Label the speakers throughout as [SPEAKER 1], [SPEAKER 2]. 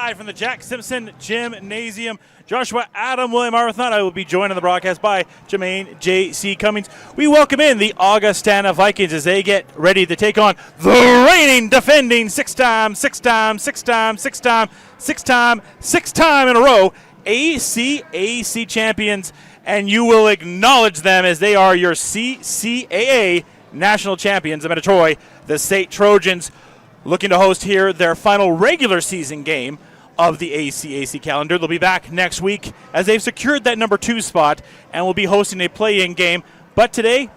[SPEAKER 1] live from the Jack Simpson Gymnasium. Joshua Adam William Arathon. I will be joined on the broadcast by Jermaine J.C. Cummings. We welcome in the Augustana Vikings as they get ready to take on the reigning, defending six-time in a row ACAC champions, and you will acknowledge them as they are your CCAA national champions of Troy, the SAIT Trojans, looking to host here their final regular season game of the ACAC calendar. They'll be back next week as they've secured that number 2 spot and will be hosting a play-in game. But today,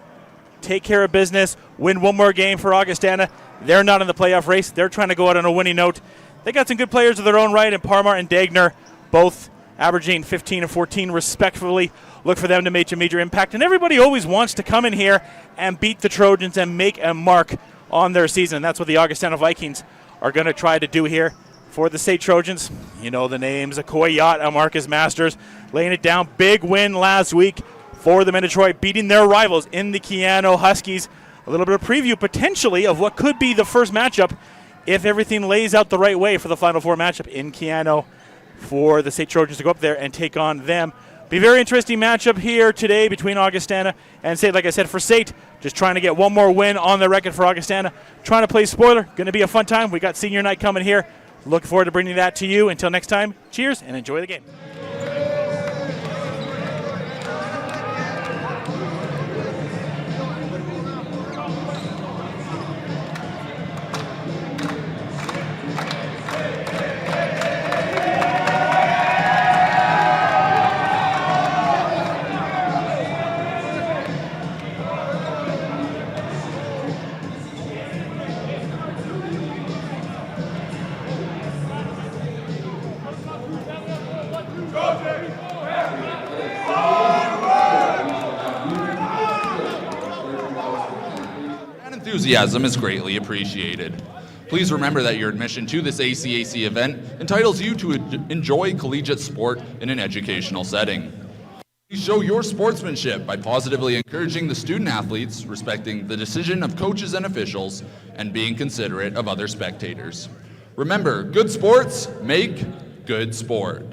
[SPEAKER 1] take care of business, win one more game for Augustana. They're not in the playoff race. They're trying to go out on a winning note. They got some good players of their own right in Parmar and Dagner, both averaging 15 and 14 respectively. Look for them to make a major impact. And everybody always wants to come in here and beat the Trojans and make a mark on their season. And that's what the Augustana Vikings are going to try to do here for the SAIT Trojans. You know the names, Akoy Yacht and Marcus Masters laying it down. Big win last week for them in Detroit, beating their rivals in the Keano Huskies. A little bit of preview potentially of what could be the first matchup if everything lays out the right way for the Final Four matchup in Keano for the SAIT Trojans to go up there and take on them. Be a very interesting matchup here today between Augustana and SAIT. Like I said, for SAIT, just trying to get one more win on the record for Augustana. Trying to play spoiler. Going to be a fun time. We got senior night coming here. Looking forward to bringing that to you. Until next time, cheers and enjoy the game.
[SPEAKER 2] Enthusiasm is greatly appreciated. Please remember that your admission to this ACAC event entitles you to enjoy collegiate sport in an educational setting. Please show your sportsmanship by positively encouraging the student athletes, respecting the decision of coaches and officials, and being considerate of other spectators. Remember, good sports make good sport.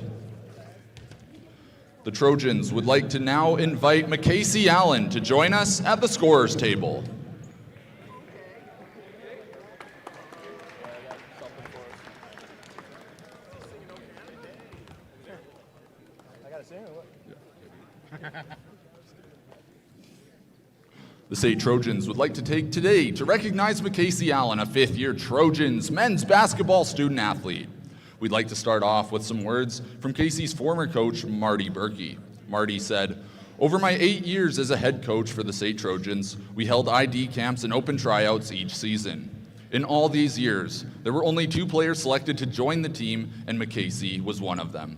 [SPEAKER 2] The Trojans would like to now invite McCasey Allen to join us at the scorer's table. The SAIT Trojans would like to take today to recognize McCasey Allen, a fifth-year Trojans men's basketball student athlete. We'd like to start off with some words from Casey's former coach, Marty Berkey. Marty said, "Over my 8 years as a head coach for the SAIT Trojans, we held ID camps and open tryouts each season. In all these years, there were only 2 players selected to join the team, and McCasey was one of them.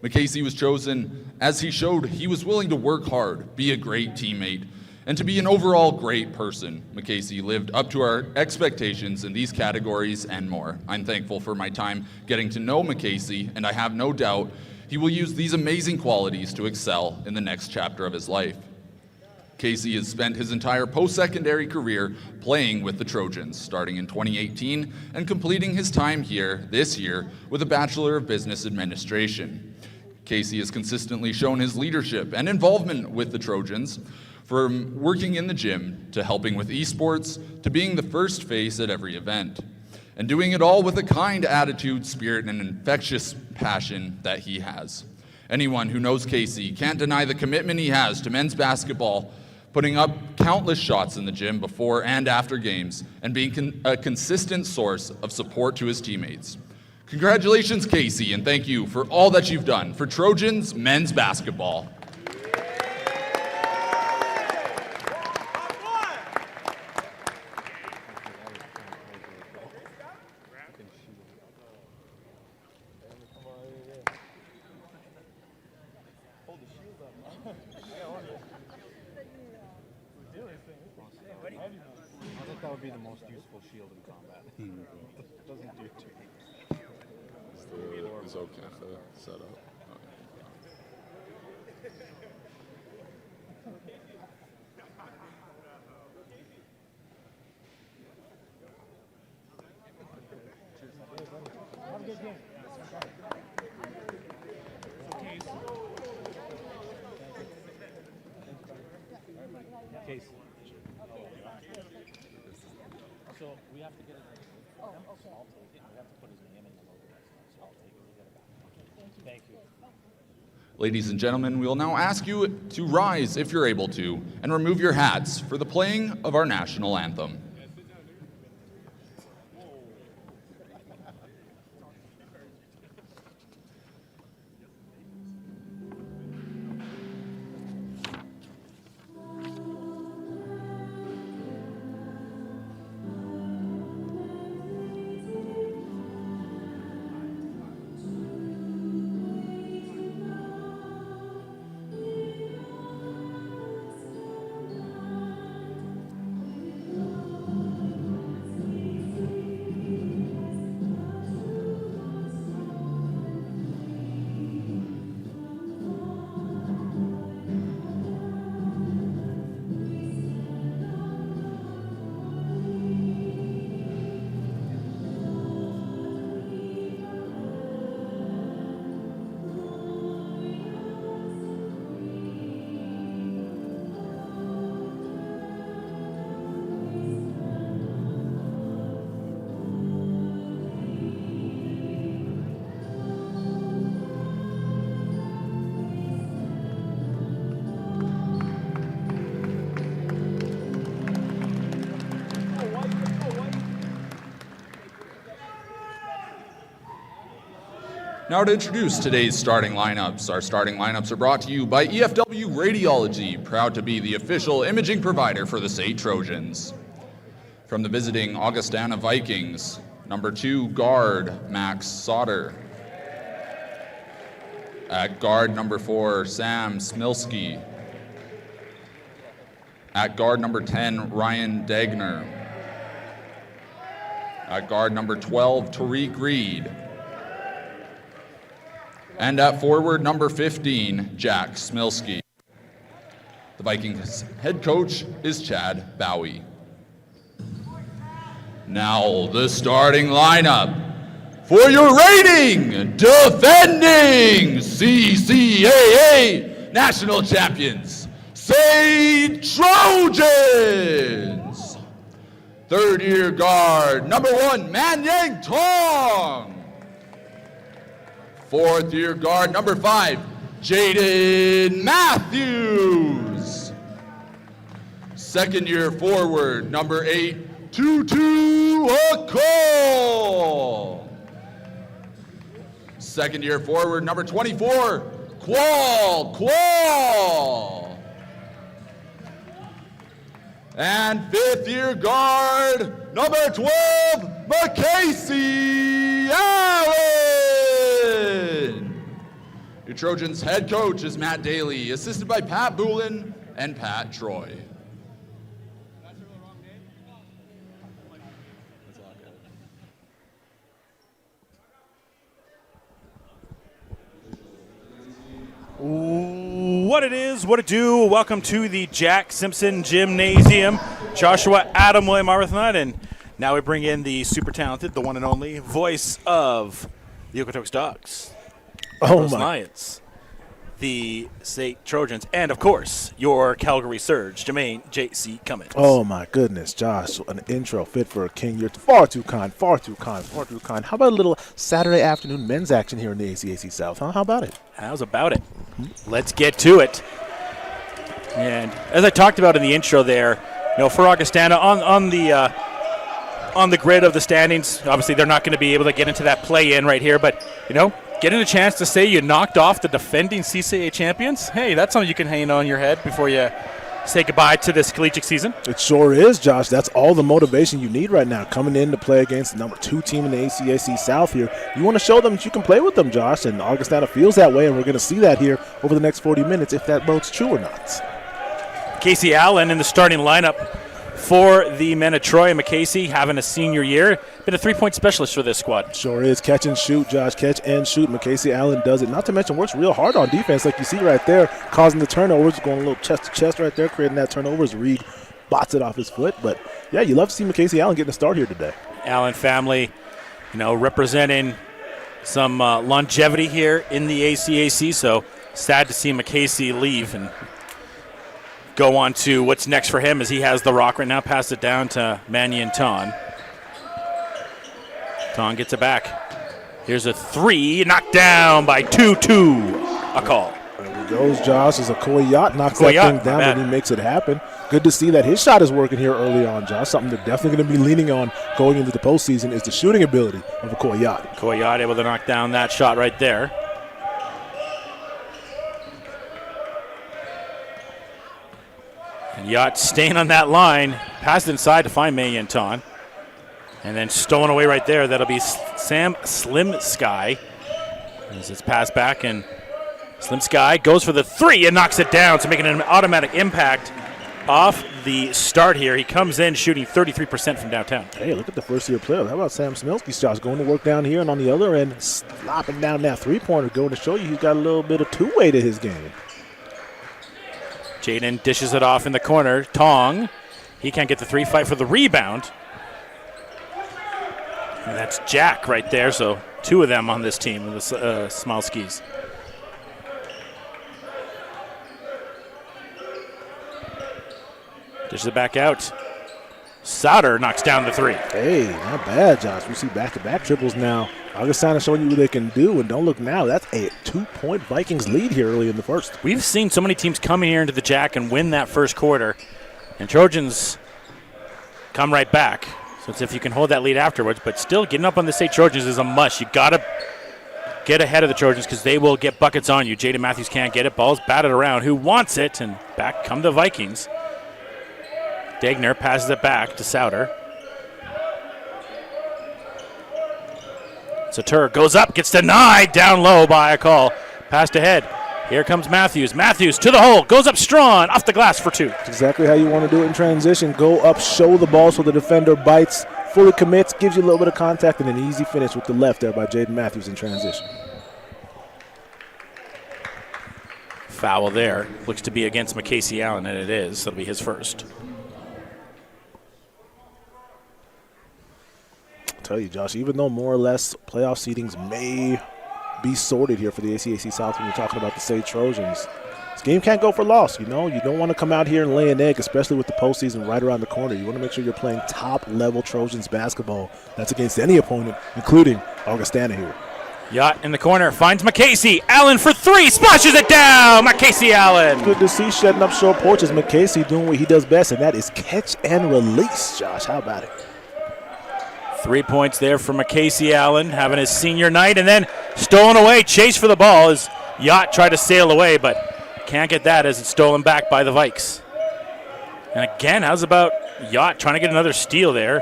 [SPEAKER 2] McCasey was chosen as he showed he was willing to work hard, be a great teammate, and to be an overall great person. McCasey lived up to our expectations in these categories and more. I'm thankful for my time getting to know McCasey, and I have no doubt he will use these amazing qualities to excel in the next chapter of his life." Casey has spent his entire post-secondary career playing with the Trojans, starting in 2018 and completing his time here this year with a Bachelor of Business Administration. Casey has consistently shown his leadership and involvement with the Trojans, from working in the gym to helping with esports to being the first face at every event, and doing it all with a kind attitude, spirit, and infectious passion that he has. Anyone who knows Casey can't deny the commitment he has to men's basketball, putting up countless shots in the gym before and after games, and being a consistent source of support to his teammates. Congratulations, Casey, and thank you for all that you've done for Trojans men's basketball.
[SPEAKER 3] I think that would be the most useful shield in combat. Doesn't do too much.
[SPEAKER 4] Is Canada set up?
[SPEAKER 3] Have a good game. Case. So we have to get it. Oh, okay. We have to put his name in the logo. So I'll take it. We'll get it back. Thank you.
[SPEAKER 2] Ladies and gentlemen, we will now ask you to rise if you're able to and remove your hats for the playing of our national anthem. Now to introduce today's starting lineups. Our starting lineups are brought to you by EFW Radiology, proud to be the official imaging provider for the SAIT Trojans. From the visiting Augustana Vikings, number 2 guard, Max Sauter. At guard number 4, Sam Smilski. At guard number 10, Ryan Dagner. At guard number 12, Tariq Reed. And at forward number 15, Jack Smilski. The Vikings head coach is Chad Bowie. Now the starting lineup for your reigning, defending CCAA national champions, SAIT Trojans. Third year guard, number 1, Manyang Tong. Fourth year guard, number 5, Jaden Matthews. Second year forward, number 8, Tutu Akol. Second year forward, number 24, Qual. And fifth year guard, number 12, McCasey Allen. Your Trojans head coach is Matt Daly, assisted by Pat Boulin and Pat Troy.
[SPEAKER 1] What it is, what it do. Welcome to the Jack Simpson Gymnasium. Joshua Adam William Arbuthnot, and now we bring in the super talented, the one and only voice of the Okotoks Dogs.
[SPEAKER 5] Oh my!
[SPEAKER 1] Lions, the SAIT Trojans, and of course your Calgary Surge, Jermaine J.C. Cummins.
[SPEAKER 5] Oh my goodness, Josh! An intro fit for a king. You're far too kind. How about a little Saturday afternoon men's action here in the ACAC South? Huh? How about it?
[SPEAKER 1] How's about it? Let's get to it. And as I talked about in the intro there, for Augustana on the grid of the standings, obviously they're not going to be able to get into that play-in right here, but getting a chance to say you knocked off the defending CCAA champions, hey, that's something you can hang on your head before you say goodbye to this collegiate season.
[SPEAKER 5] It sure is, Josh. That's all the motivation you need right now, coming in to play against the number 2 team in the ACAC South here. You want to show them that you can play with them, Josh, and Augustana feels that way, and we're going to see that here over the next 40 minutes, if that bodes true or not.
[SPEAKER 1] Casey Allen in the starting lineup for the men of Troy. McCasey having a senior year. Been a three-point specialist for this squad.
[SPEAKER 5] Sure is. Catch and shoot, Josh. Catch and shoot. McCasey Allen does it. Not to mention works real hard on defense, like you see right there, causing the turnovers, going a little chest to chest right there, creating that turnovers. Reed bots it off his foot. But, yeah, you love to see McCasey Allen getting a start here today.
[SPEAKER 1] Allen family, representing some longevity here in the ACAC. So sad to see McCasey leave. And go on to what's next for him as he has the rock right now. Pass it down to Mannion Ton. Ton gets it back. Here's a 3, knocked down by 2-2. A call.
[SPEAKER 5] There he goes, Josh, as a Koyat knocks that thing down and he makes it happen. Good to see that his shot is working here early on, Josh. Something they're definitely going to be leaning on going into the postseason is the shooting ability of a Koyat.
[SPEAKER 1] Koyat able to knock down that shot right there. And Yacht staying on that line, passed inside to find Mannion Ton. And then stolen away right there. That'll be Sam Slim Sky. As it's passed back, and Slim Sky goes for the 3 and knocks it down, so making an automatic impact off the start here. He comes in shooting 33% from downtown.
[SPEAKER 5] Hey, look at the first-year player. How about Sam Smilsky's shots going to work down here, and on the other end, slopping down that three-pointer, going to show you he's got a little bit of two-way to his game.
[SPEAKER 1] Jaden dishes it off in the corner. Tong, he can't get the 3, fight for the rebound. And that's Jack right there, so 2 of them on this team, the Smilskys. Dishes it back out. Sauter knocks down the 3.
[SPEAKER 5] Hey, not bad, Josh. We see back-to-back triples now. Augustana showing you what they can do, and don't look now. That's a 2-point Vikings lead here early in the first.
[SPEAKER 1] We've seen so many teams come here into the Jack and win that first quarter, and Trojans come right back. So it's if you can hold that lead afterwards, but still getting up on the SAIT Trojans is a must. You got to get ahead of the Trojans because they will get buckets on you. Jaden Matthews can't get it. Ball's batted around. Who wants it? And back come the Vikings. Degner passes it back to Sauter. Satur goes up, gets denied down low by a call. Passed ahead. Here comes Matthews. Matthews to the hole. Goes up strong. Off the glass for 2.
[SPEAKER 5] That's exactly how you want to do it in transition. Go up, show the ball so the defender bites, fully commits, gives you a little bit of contact, and an easy finish with the left there by Jaden Matthews in transition.
[SPEAKER 1] Foul there. Looks to be against McCasey Allen, and it is. That'll be his first.
[SPEAKER 5] I'll tell you, Josh, even though more or less playoff seedings may be sorted here for the ACAC South when you're talking about the SAIT Trojans, this game can't go for loss. You know, you don't want to come out here and lay an egg, especially with the postseason right around the corner. You want to make sure you're playing top-level Trojans basketball. That's against any opponent, including Augustana here.
[SPEAKER 1] Yacht in the corner, finds McCasey. Allen for 3, splashes it down. McCasey Allen.
[SPEAKER 5] Good to see shedding up short porches. McCasey doing what he does best, and that is catch and release, Josh. How about it?
[SPEAKER 1] 3 points there for McCasey Allen, having his senior night, and then stolen away. Chase for the ball as Yacht tried to sail away, but can't get that as it's stolen back by the Vikes. And again, how's about Yacht trying to get another steal there?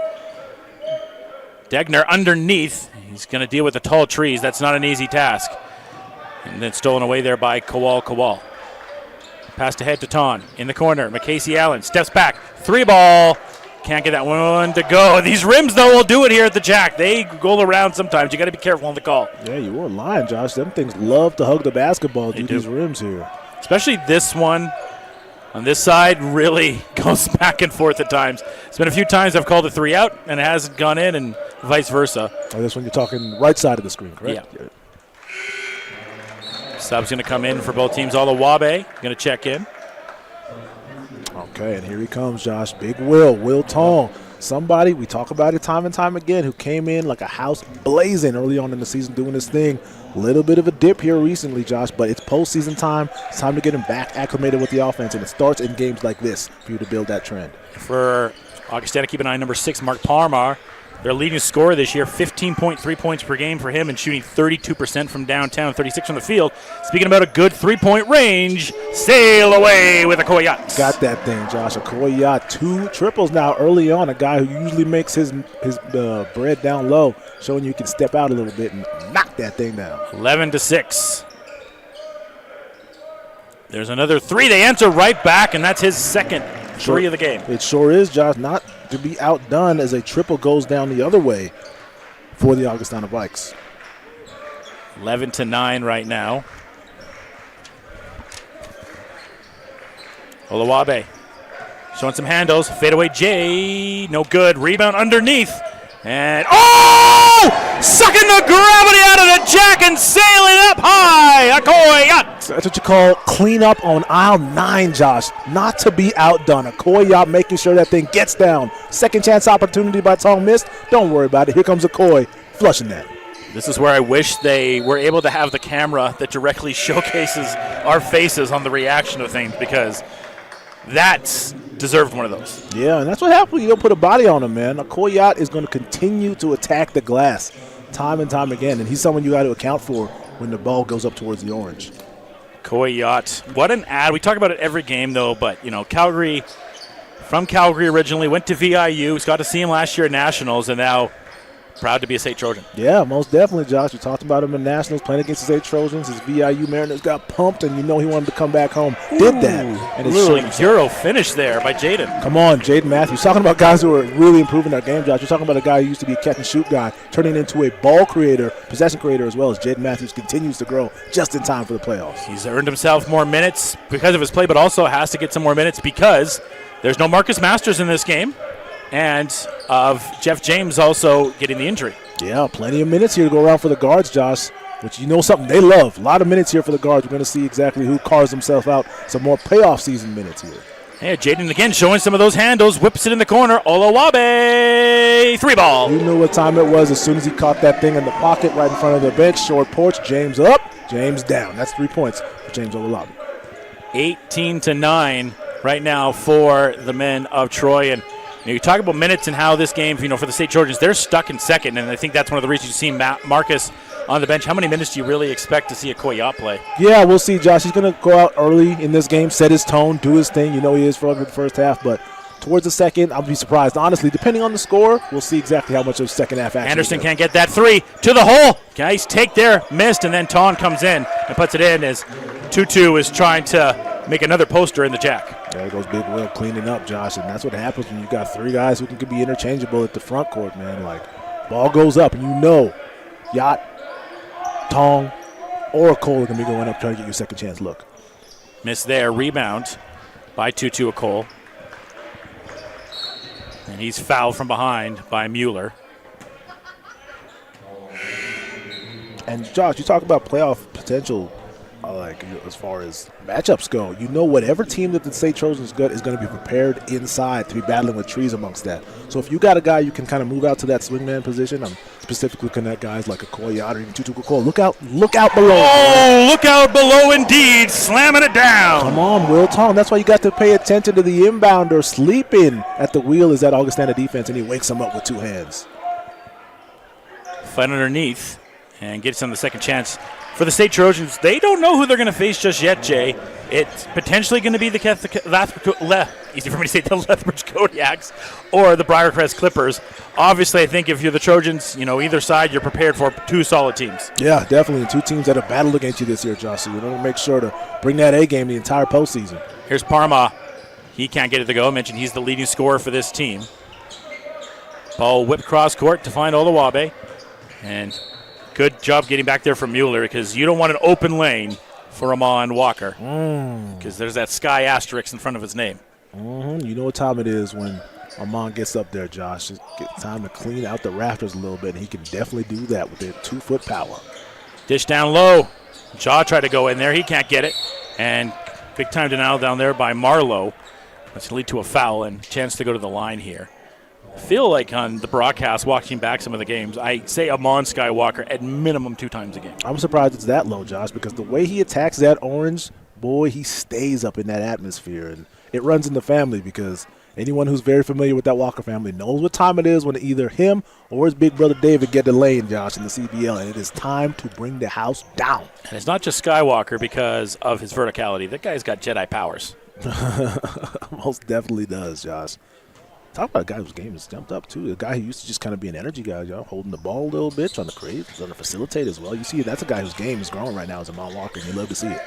[SPEAKER 1] Degner underneath. He's going to deal with the tall trees. That's not an easy task. And then stolen away there by Kowal. Passed ahead to Ton in the corner. McCasey Allen steps back. 3 ball. Can't get that one to go. These rims, though, will do it here at the Jack. They go around sometimes. You got to be careful on the call.
[SPEAKER 5] Yeah, you weren't lying, Josh. Them things love to hug the basketball
[SPEAKER 1] They
[SPEAKER 5] through
[SPEAKER 1] do.
[SPEAKER 5] these rims here.
[SPEAKER 1] Especially this one on this side really goes back and forth at times. It's been a few times I've called a 3 out and it hasn't gone in, and vice versa.
[SPEAKER 5] Oh, this one you're talking right side of the screen, correct?
[SPEAKER 1] Yeah. Sub's going to come in for both teams. Olawabe going to check in.
[SPEAKER 5] Okay, and here he comes, Josh. Big Will Tong. Somebody, we talk about it time and time again, who came in like a house blazing early on in the season doing his thing. A little bit of a dip here recently, Josh, but it's postseason time. It's time to get him back acclimated with the offense, and it starts in games like this for you to build that trend.
[SPEAKER 1] For Augustana, keep an eye on number 6, Mark Parmar. Their leading scorer this year, 15.3 points per game for him and shooting 32% from downtown, 36 from the field. Speaking about a good 3-point range, sail away with a Koyat.
[SPEAKER 5] Got that thing, Josh. A Koyat, 2 triples now early on. A guy who usually makes his bread down low, showing you can step out a little bit and knock that thing down.
[SPEAKER 1] 11-6. There's another 3. They answer right back, and that's his second 3 of the game.
[SPEAKER 5] It sure is, Josh. Not to be outdone as a triple goes down the other way for the Augustana Vikes.
[SPEAKER 1] 11-9 right now. Olawabe showing some handles. Fadeaway J, no good. Rebound underneath. And, sucking the gravity out of the Jack and sailing up high. A Koyat.
[SPEAKER 5] That's what you call clean up on aisle 9, Josh. Not to be outdone. A Koyop making sure that thing gets down. Second chance opportunity by Tong missed. Don't worry about it. Here comes a Koi flushing that.
[SPEAKER 1] This is where I wish they were able to have the camera that directly showcases our faces on the reaction of things, because that's deserved one of those.
[SPEAKER 5] Yeah, and that's what happens when you don't put a body on him, man. A Koyot is going to continue to attack the glass time and time again, and he's someone you got to account for when the ball goes up towards the orange.
[SPEAKER 1] Koyot, what an ad. We talk about it every game, though, but, Calgary, from Calgary originally, went to VIU, got to see him last year at Nationals, and now proud to be a SAIT Trojan.
[SPEAKER 5] Yeah, most definitely, Josh. We talked about him in Nationals, playing against the SAIT Trojans. His VIU Mariners got pumped, and he wanted to come back home. Did that. And
[SPEAKER 1] a little Euro finish there by Jaden.
[SPEAKER 5] Come on, Jaden Matthews. Talking about guys who are really improving their game, Josh. You're talking about a guy who used to be a catch-and-shoot guy, turning into a ball creator, possession creator as well, as Jaden Matthews continues to grow just in time for the playoffs.
[SPEAKER 1] He's earned himself more minutes because of his play, but also has to get some more minutes because there's no Marcus Masters in this game, and of Jeff James also getting the injury.
[SPEAKER 5] Yeah, plenty of minutes here to go around for the guards, Josh, which something they love. A lot of minutes here for the guards. We're going to see exactly who carves himself out. Some more playoff season minutes here.
[SPEAKER 1] Yeah, Jaden again showing some of those handles, whips it in the corner. Olawabe, 3-ball.
[SPEAKER 5] You knew what time it was as soon as he caught that thing in the pocket right in front of the bench. Short porch, James up, James down. That's 3 points for James Olawabe.
[SPEAKER 1] 18-9 right now for the men of Troy. And you talk about minutes and how this game, for the SAIT Trojans, they're stuck in second, and I think that's one of the reasons you see Marcus on the bench. How many minutes do you really expect to see a Koyot play?
[SPEAKER 5] Yeah, we'll see, Josh. He's going to go out early in this game, set his tone, do his thing. He is for the first half, but towards the second, I'll be surprised. Honestly, depending on the score, we'll see exactly how much of second half action.
[SPEAKER 1] Anderson can't get that 3 to the hole. Nice take there, missed, and then Ton comes in and puts it in as Tutu is trying to make another poster in the jack.
[SPEAKER 5] There goes Big Will cleaning up, Josh, and that's what happens when you got 3 guys who can be interchangeable at the front court, man. Ball goes up, and Yacht, Tong, or Cole are going to be going up trying to get your second chance look.
[SPEAKER 1] Miss there, rebound by Tutu Cole. And he's fouled from behind by Mueller.
[SPEAKER 5] And, Josh, you talk about playoff potential, as far as matchups go. Whatever team that the SAIT Trojans got is going to be prepared inside to be battling with trees amongst that. So if you got a guy you can kind of move out to that swingman position, I'm specifically looking at guys like a Koyot or even Tutu Cole. Look out below.
[SPEAKER 1] Oh, look out below indeed, slamming it down.
[SPEAKER 5] Come on, Will Tong. That's why you got to pay attention to the inbounder sleeping at the wheel is that Augustana defense, and he wakes him up with 2 hands.
[SPEAKER 1] Fight underneath and gets on the second chance. For the SAIT Trojans, they don't know who they're going to face just yet, Jay. It's potentially going to be the easy for me to say, the Lethbridge Kodiaks or the Briarcrest Clippers. Obviously, I think if you're the Trojans, either side, you're prepared for 2 solid teams.
[SPEAKER 5] Yeah, definitely. 2 teams that have battled against you this year, Josh. So you want to make sure to bring that A game the entire postseason.
[SPEAKER 1] Here's Parma. He can't get it to go. I mentioned he's the leading scorer for this team. Ball whipped cross court to find Olawabe. And good job getting back there from Mueller, because you don't want an open lane for Amon Walker, because there's that sky asterisk in front of his name.
[SPEAKER 5] You know what time it is when Amon gets up there, Josh. It's time to clean out the rafters a little bit, and he can definitely do that with their 2-foot power.
[SPEAKER 1] Dish down low. Jaw tried to go in there. He can't get it. And big time denial down there by Marlowe. That's going to lead to a foul and chance to go to the line here. I feel like on the broadcast, watching back some of the games, I say Amon Skywalker at minimum 2 times a game.
[SPEAKER 5] I'm surprised it's that low, Josh, because the way he attacks that orange, boy, he stays up in that atmosphere. And it runs in the family, because anyone who's very familiar with that Walker family knows what time it is when either him or his big brother David get the lane, Josh, in the CBL, and it is time to bring the house down.
[SPEAKER 1] And it's not just Skywalker because of his verticality. That guy's got Jedi powers.
[SPEAKER 5] Most definitely does, Josh. Talk about a guy whose game has jumped up, too. A guy who used to just kind of be an energy guy, holding the ball a little bit, trying to create, trying to facilitate as well. You see, that's a guy whose game is growing right now as Amon Walker, and you love to see it.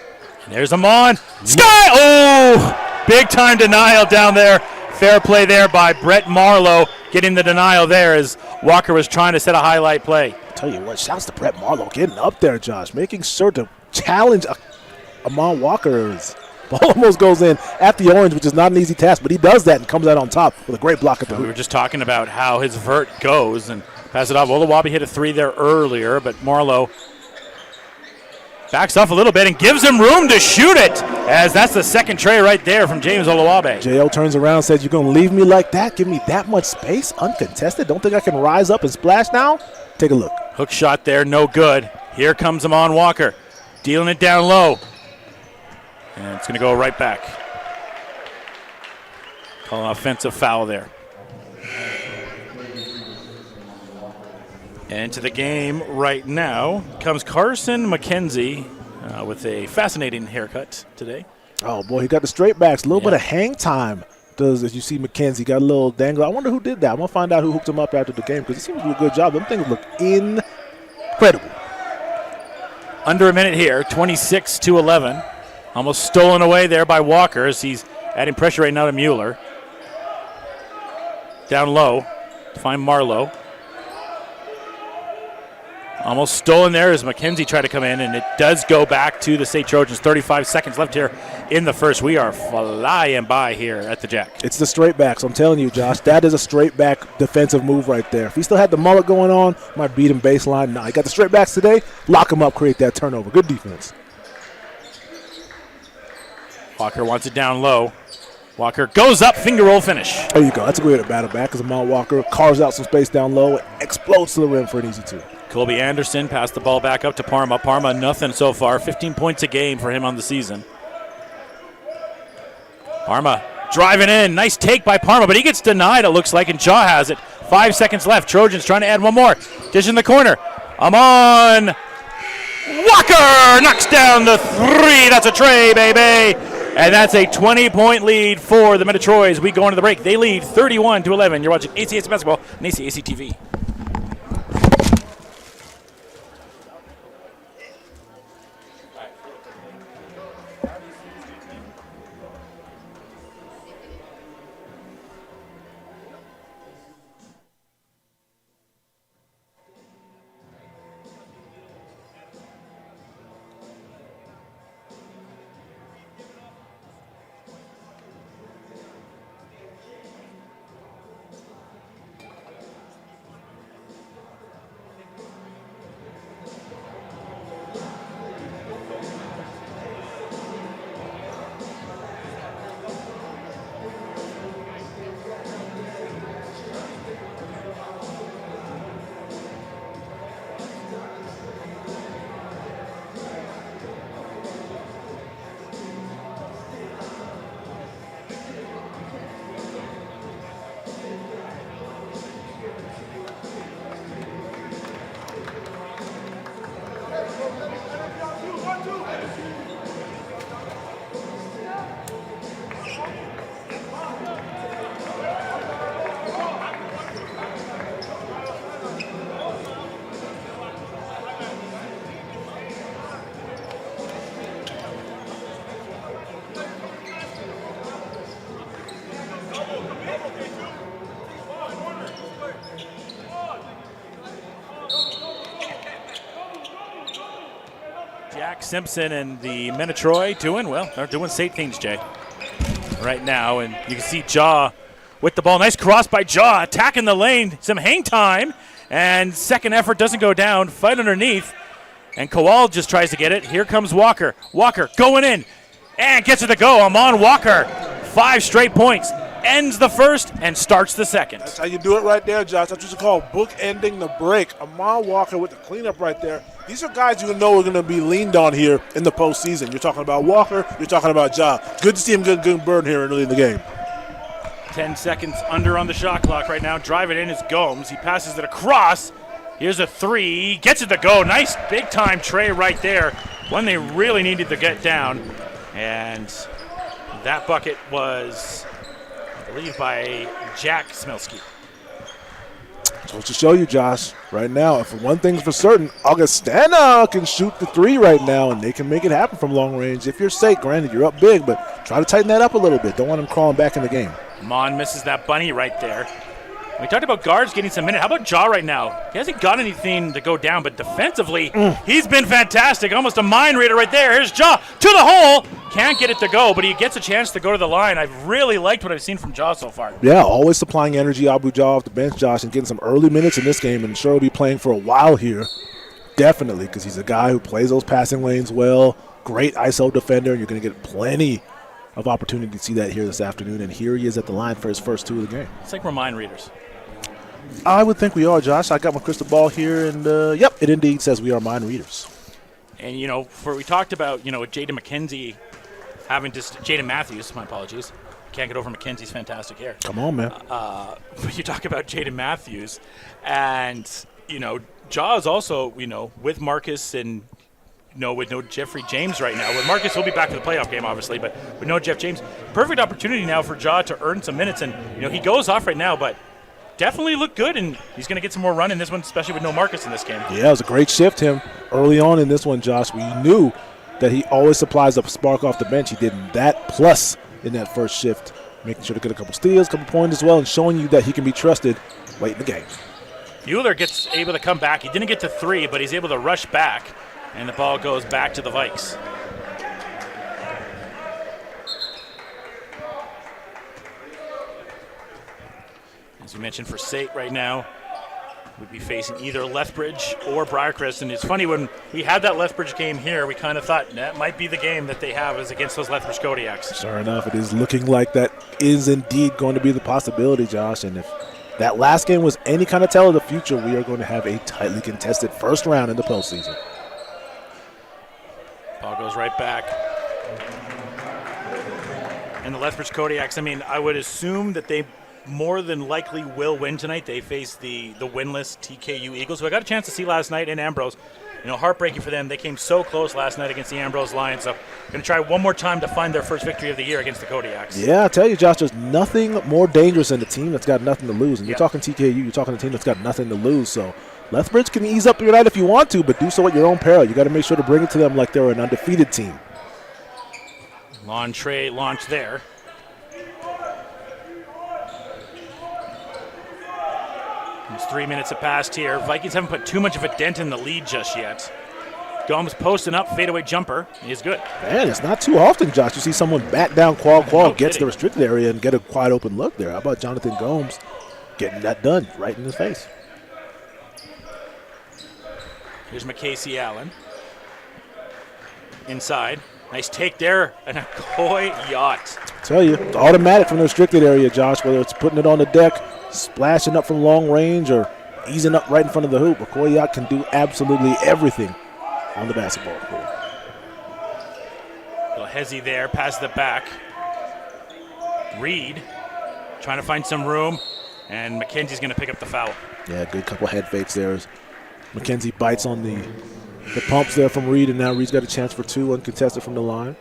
[SPEAKER 1] And there's Amon. Sky! Oh! Big time denial down there. Fair play there by Brett Marlowe, getting the denial there as Walker was trying to set a highlight play.
[SPEAKER 5] I'll tell you what, shouts to Brett Marlowe getting up there, Josh, making sure to challenge Amon Walker's. Ball almost goes in at the orange, which is not an easy task, but he does that and comes out on top with a great block at the hoop.
[SPEAKER 1] We were just talking about how his vert goes and pass it off. Olawabe hit a 3 there earlier, but Marlowe Backs off a little bit and gives him room to shoot it, as that's the second tray right there from James Oluwabe.
[SPEAKER 5] J.O. turns around and says, you're going to leave me like that? Give me that much space? Uncontested? Don't think I can rise up and splash now? Take a look.
[SPEAKER 1] Hook shot there, no good. Here comes Amon Walker, dealing it down low. And it's going to go right back. Call an offensive foul there. And into the game right now comes Carson McKenzie with a fascinating haircut today.
[SPEAKER 5] Oh, boy, he got the straight backs. A little bit of hang time. As you see, McKenzie got a little dangle. I wonder who did that. I'm going to find out who hooked him up after the game because he seems to do a good job. Them things look incredible.
[SPEAKER 1] Under a minute here, 26-11. Almost stolen away there by Walker as he's adding pressure right now to Mueller. Down low to find Marlowe. Almost stolen there as McKenzie tried to come in, and it does go back to the State Trojans. 35 seconds left here in the first. We are flying by here at the Jack.
[SPEAKER 5] It's the straight backs. I'm telling you, Josh, that is a straight back defensive move right there. If he still had the mullet going on, might beat him baseline. Nah, he got the straight backs today. Lock him up, create that turnover. Good defense.
[SPEAKER 1] Walker wants it down low. Walker goes up, finger roll finish.
[SPEAKER 5] There you go. That's a great way to battle back because Amon Walker carves out some space down low and explodes to the rim for an easy two.
[SPEAKER 1] Colby Anderson passed the ball back up to Parma. Parma, nothing so far. 15 points a game for him on the season. Parma driving in. Nice take by Parma, but he gets denied, it looks like, and Jaw has it. 5 seconds left. Trojans trying to add one more. Dish in the corner. Amon Walker knocks down the three. That's a tray, baby. And that's a 20-point lead for the Metatroy as we go into the break. They lead 31-11. You're watching ACAC Basketball on ACAC TV. Jack Simpson and the Metatroy they're doing SAIT things, Jay, right now. And you can see Jaw with the ball. Nice cross by Jaw, attacking the lane. Some hang time, and second effort doesn't go down. Fight underneath, and Kowal just tries to get it. Here comes Walker. Walker going in, and gets it to go. Amon Walker, 5 straight points. Ends the first and starts the second.
[SPEAKER 6] That's how you do it right there, Josh. That's what you call book-ending the break. Amon Walker with the cleanup right there. These are guys you know are going to be leaned on here in the postseason. You're talking about Walker. You're talking about Ja. Good to see him get good burn here early in the game.
[SPEAKER 1] 10 seconds under on the shot clock right now. Driving in is Gomes. He passes it across. Here's a three. Gets it to go. Nice big-time tray right there. One they really needed to get down. And that bucket was, I believe, by Jack Smilsky.
[SPEAKER 5] So to show you, Josh, right now, if one thing's for certain, Augustana can shoot the three right now, and they can make it happen from long range. If you're SAIT, granted, you're up big, but try to tighten that up a little bit. Don't want him crawling back in the game.
[SPEAKER 1] Mon misses that bunny right there. We talked about guards getting some minutes. How about Ja right now? He hasn't got anything to go down, but defensively, he's been fantastic. Almost a mind reader right there. Here's Ja to the hole. Can't get it to go, but he gets a chance to go to the line. I've really liked what I've seen from Ja so far.
[SPEAKER 5] Yeah, always supplying energy, Abu Ja off the bench, Josh, and getting some early minutes in this game, and sure will be playing for a while here. Definitely, because he's a guy who plays those passing lanes well, great ISO defender, and you're going to get plenty of opportunity to see that here this afternoon. And here he is at the line for his first 2 of the game.
[SPEAKER 1] It's like we're mind readers.
[SPEAKER 5] I would think we are, Josh. I got my crystal ball here, and yep, it indeed says we are mind readers.
[SPEAKER 1] And, we talked about, Jaden McKenzie having Jaden Matthews, my apologies. Can't get over McKenzie's fantastic hair.
[SPEAKER 5] Come on, man.
[SPEAKER 1] But you talk about Jaden Matthews, and, Jaws also, with Marcus and, with no Jeffrey James right now. With Marcus, he'll be back for the playoff game, obviously, but with no Jeff James, perfect opportunity now for Ja to earn some minutes. And, he goes off right now, but definitely looked good, and he's going to get some more run in this one, especially with no Marcus in this game.
[SPEAKER 5] Yeah, it was a great shift him early on in this one, Josh. We knew that he always supplies a spark off the bench. He did that plus in that first shift, making sure to get a couple steals, a couple points as well, and showing you that he can be trusted late in the game.
[SPEAKER 1] Mueller gets able to come back. He didn't get to 3, but he's able to rush back, and the ball goes back to the Vikes. As we mentioned, for SAIT right now, we'd be facing either Lethbridge or Briarcrest. And it's funny, when we had that Lethbridge game here, we kind of thought that might be the game that they have is against those Lethbridge Kodiaks.
[SPEAKER 5] Sure enough, it is looking like that is indeed going to be the possibility, Josh. And if that last game was any kind of tell of the future, we are going to have a tightly contested first round in the postseason.
[SPEAKER 1] Ball goes right back. And the Lethbridge Kodiaks, I would assume that they more than likely will win tonight. They face the winless TKU Eagles, who I got a chance to see last night in Ambrose. Heartbreaking for them. They came so close last night against the Ambrose Lions. So going to try one more time to find their first victory of the year against the Kodiaks.
[SPEAKER 5] Yeah, I tell you, Josh, there's nothing more dangerous than a team that's got nothing to lose. And you're talking TKU, you're talking a team that's got nothing to lose. So Lethbridge can ease up your night if you want to, but do so at your own peril. You got to make sure to bring it to them like they're an undefeated team.
[SPEAKER 1] Lontre launch there. It's 3 minutes have passed here. Vikings haven't put too much of a dent in the lead just yet. Gomes posting up, fadeaway jumper. He's good.
[SPEAKER 5] Man, it's not too often, Josh, you see someone bat down, gets the restricted area and get a wide open look there. How about Jonathan Gomes getting that done right in his face?
[SPEAKER 1] Here's McCasey Allen. Inside. Nice take there. And a koi yacht.
[SPEAKER 5] I tell you, it's automatic from the restricted area, Josh, whether it's putting it on the deck, splashing up from long range, or easing up right in front of the hoop. McCoy Yacht can do absolutely everything on the basketball court.
[SPEAKER 1] Little hezzy there, pass the back. Reed trying to find some room, and McKenzie's going to pick up the foul.
[SPEAKER 5] Yeah, good couple head fakes there. McKenzie bites on the pumps there from Reed, and now Reed's got a chance for 2 uncontested from the line.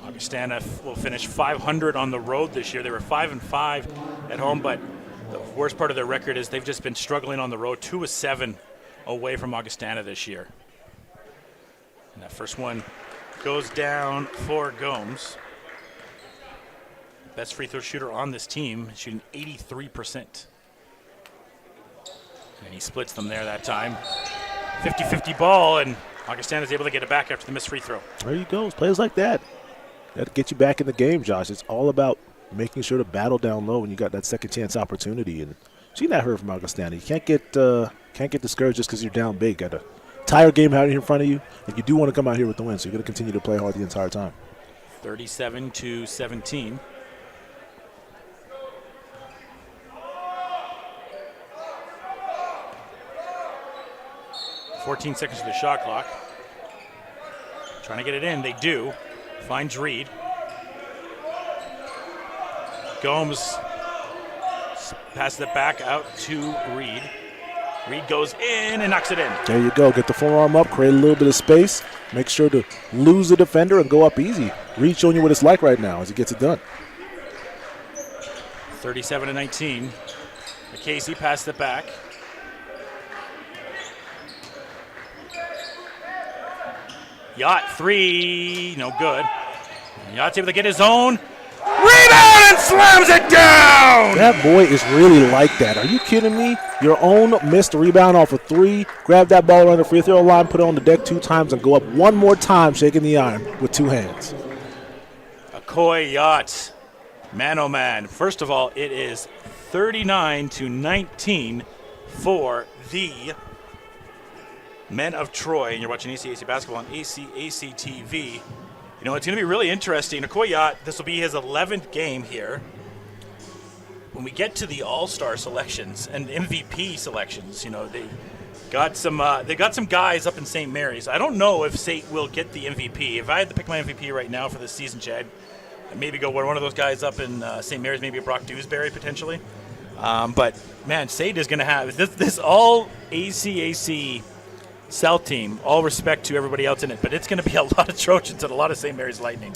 [SPEAKER 1] Augustana will finish 500 on the road this year. They were 5-5 at home, but the worst part of their record is they've just been struggling on the road. 2-7 away from Augustana this year. And that first one goes down for Gomes. Best free throw shooter on this team, shooting 83%. And he splits them there that time. 50-50 ball, and Augustana's able to get it back after the missed free throw.
[SPEAKER 5] There you go. Plays like that. That'll get you back in the game, Josh. It's all about making sure to battle down low when you got that second chance opportunity. And she not heard from Augustana. You can't get discouraged just because you're down big. Got a tire game out here in front of you, and you do want to come out here with the win. So you're going to continue to play hard the entire time.
[SPEAKER 1] 37-17. .14 seconds to the shot clock. Trying to get it in. They do. Finds Reed. Gomes passes it back out to Reed. Reed goes in and knocks it in.
[SPEAKER 5] There you go. Get the forearm up, create a little bit of space. Make sure to lose the defender and go up easy. Reed showing you what it's like right now as he gets it done.
[SPEAKER 1] 37-19. McCasey passed it back. Yacht 3, no good. Yacht's able to get his own. Rebound and slams it down!
[SPEAKER 5] That boy is really like that. Are you kidding me? Your own missed rebound off a 3. Grab that ball around the free throw line, put it on the deck 2 times, and go up one more time, shaking the iron with 2 hands.
[SPEAKER 1] Akoy Yacht. Man, oh man. First of all, it is 39-19 for the Men of Troy, and you're watching ACAC basketball on ACAC TV. You know, it's going to be really interesting. Okoye, this will be his 11th game here. When we get to the All-Star selections and MVP selections, you know, they got some guys up in St. Mary's. I don't know if SAIT will get the MVP. If I had to pick my MVP right now for this season, Chad, I'd maybe go one of those guys up in St. Mary's, maybe a Brock Dewsbury potentially. But man, SAIT is going to have this all ACAC South team. All respect to everybody else in it, but it's going to be a lot of Trojans and a lot of St. Mary's Lightning.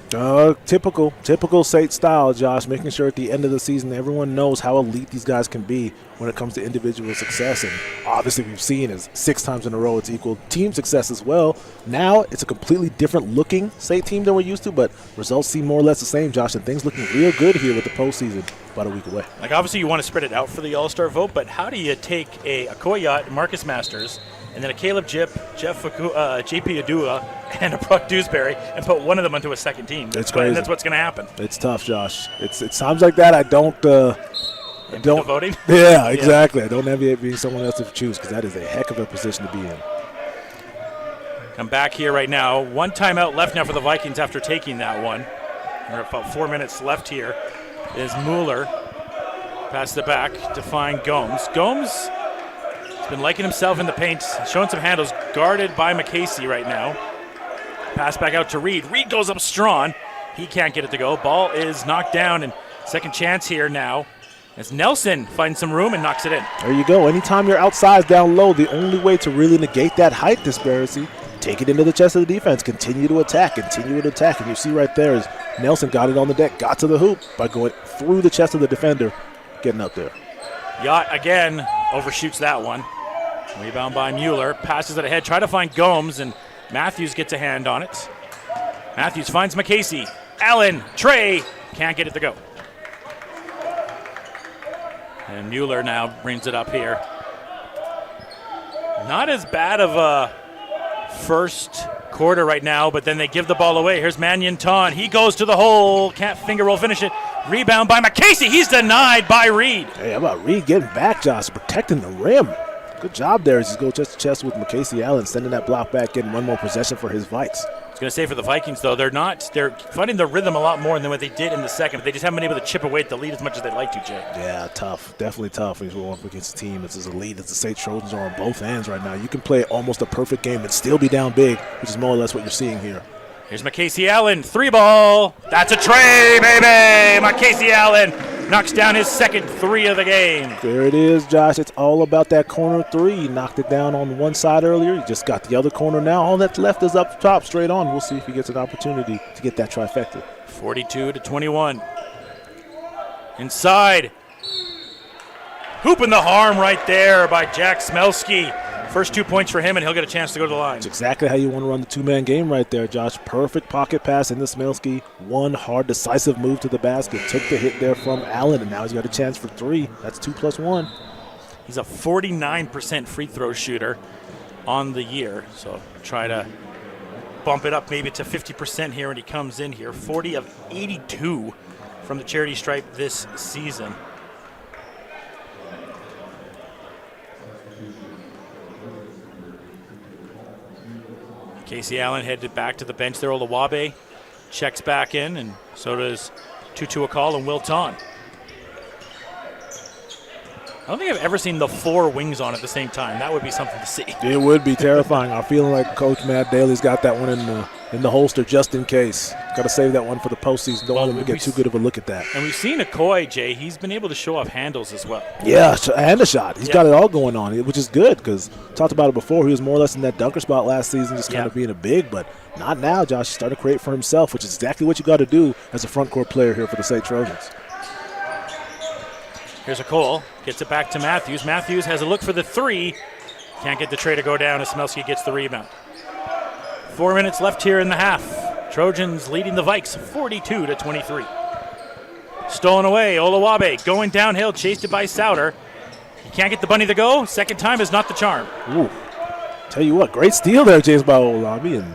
[SPEAKER 5] Typical SAIT style, Josh, making sure at the end of the season everyone knows how elite these guys can be when it comes to individual success. And obviously we've seen is 6 times in a row it's equal team success as well. Now it's a completely different looking SAIT team than we're used to, but results seem more or less the same, Josh, and things looking real good here with the postseason about a week away.
[SPEAKER 1] Like, obviously you want to spread it out for the All-Star vote, but how do you take a Okoye, Marcus Masters, and then a Caleb Jeff JP Adua, and a Brock Dewsbury, and put one of them onto a second team?
[SPEAKER 5] It's crazy.
[SPEAKER 1] And that's what's going to happen.
[SPEAKER 5] It's tough, Josh. It sounds like that. I don't
[SPEAKER 1] voting?
[SPEAKER 5] Yeah, exactly. I don't envy it being someone else to choose, because that is a heck of a position to be in.
[SPEAKER 1] Come back here right now. One timeout left now for the Vikings after taking that one. We're about 4 minutes left here. Is Mueller. Passes it back to find Gomes. Gomes has been liking himself in the paint, showing some handles, guarded by McCasey right now. Pass back out to Reed. Reed goes up strong. He can't get it to go. Ball is knocked down, and second chance here now as Nelson finds some room and knocks it in.
[SPEAKER 5] There you go. Anytime you're outside down low, the only way to really negate that height disparity, take it into the chest of the defense, continue to attack. And you see right there is Nelson got it on the deck, got to the hoop by going through the chest of the defender, getting up there.
[SPEAKER 1] Yacht again overshoots that one. Rebound by Mueller, passes it ahead, try to find Gomes, and Matthews gets a hand on it. Matthews finds McCasey. Allen, Trey, can't get it to go. And Mueller now brings it up here. Not as bad of a first quarter right now, but then they give the ball away. Here's Mannion Ton. He goes to the hole. Can't finger roll finish it. Rebound by McCasey. He's denied by Reed.
[SPEAKER 5] Hey, how about Reed getting back, Josh, protecting the rim. Good job there as he goes chest to chest with McCasey Allen, sending that block back, getting one more possession for his Vikes.
[SPEAKER 1] I was going to say for the Vikings, though, they're finding the rhythm a lot more than what they did in the second, but they just haven't been able to chip away at the lead as much as they'd like to, Jay.
[SPEAKER 5] Yeah, tough. Definitely tough when you're going up against a team that's as elite as the SAIT Trojans are on both ends right now. You can play almost a perfect game and still be down big, which is more or less what you're seeing here.
[SPEAKER 1] Here's McCasey Allen, 3-ball. That's a tray, baby! McCasey Allen knocks down his second 3 of the game.
[SPEAKER 5] There it is, Josh. It's all about that corner 3. He knocked it down on one side earlier. He just got the other corner now. All that's left is up top, straight on. We'll see if he gets an opportunity to get that trifecta.
[SPEAKER 1] 42-21. Inside. Hooping the harm right there by Jack Smelski. First 2 points for him, and he'll get a chance to go to the line.
[SPEAKER 5] That's exactly how you want to run the two-man game right there, Josh. Perfect pocket pass into Smelski. One hard, decisive move to the basket. Took the hit there from Allen, and now he's got a chance for 3. That's 2 plus 1.
[SPEAKER 1] He's a 49% free throw shooter on the year, so try to bump it up maybe to 50% here when he comes in here. 40 of 82 from the charity stripe this season. Casey Allen headed back to the bench there. Olawabe checks back in, and so does Tutu Akal and Will Ton. I don't think I've ever seen the 4 wings on at the same time. That would be something to see.
[SPEAKER 5] It would be terrifying. I'm feeling like Coach Matt Daly's got that one in the holster just in case. Got to save that one for the postseason. Don't want him to get too good of a look at that.
[SPEAKER 1] And we've seen Okoye, Jay. He's been able to show off handles as well.
[SPEAKER 5] Yeah, and a shot. He's got it all going on, which is good because talked about it before. He was more or less in that dunker spot last season, just kind of being a big, but not now, Josh. He's starting to create for himself, which is exactly what you got to do as a front court player here for the SAIT Trojans.
[SPEAKER 1] Here's a Cole. Gets it back to Matthews. Matthews has a look for the 3. Can't get the tray to go down as Smelski gets the rebound. 4 minutes left here in the half. Trojans leading the Vikes 42-23. Stolen away. Olawabe going downhill, chased it by Souter. He can't get the bunny to go. Second time is not the charm.
[SPEAKER 5] Ooh. Tell you what, great steal there, James, by Olawabe. And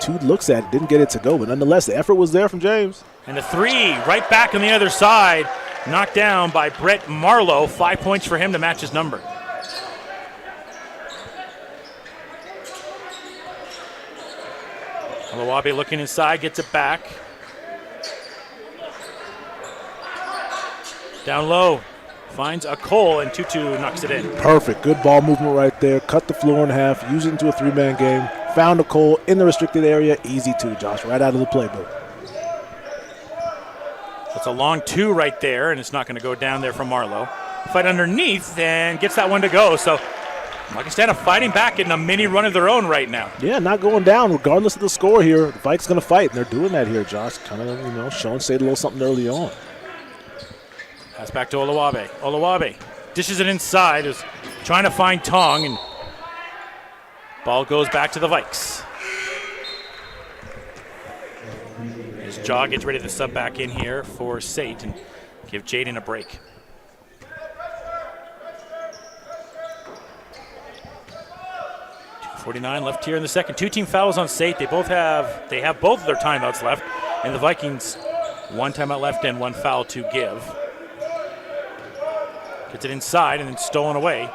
[SPEAKER 5] 2 looks at it, didn't get it to go. But nonetheless, the effort was there from James.
[SPEAKER 1] And the 3 right back on the other side. Knocked down by Brett Marlowe. 5 points for him to match his number. Olawabe looking inside, gets it back. Down low, finds a Cole, and Tutu knocks it in.
[SPEAKER 5] Perfect. Good ball movement right there. Cut the floor in half, use it into a three-man game. Found a Cole in the restricted area. Easy two, Josh, right out of the playbook.
[SPEAKER 1] It's a long two right there, and it's not going to go down there from Marlowe. Fight underneath and gets that one to go. So Augustana fighting back in a mini run of their own right now.
[SPEAKER 5] Yeah, not going down regardless of the score here. The fight's going to fight, and they're doing that here, Josh. Kind of, showing State a little something early on.
[SPEAKER 1] Pass back to Olawabe. Olawabe dishes it inside, is trying to find Tong, and ball goes back to the Vikes. As Jaw gets ready to sub back in here for SAIT and give Jaden a break. .49 left here in the second. 2 team fouls on SAIT. They have both of their timeouts left, and the Vikings 1 timeout left and 1 foul to give. Gets it inside and then stolen away.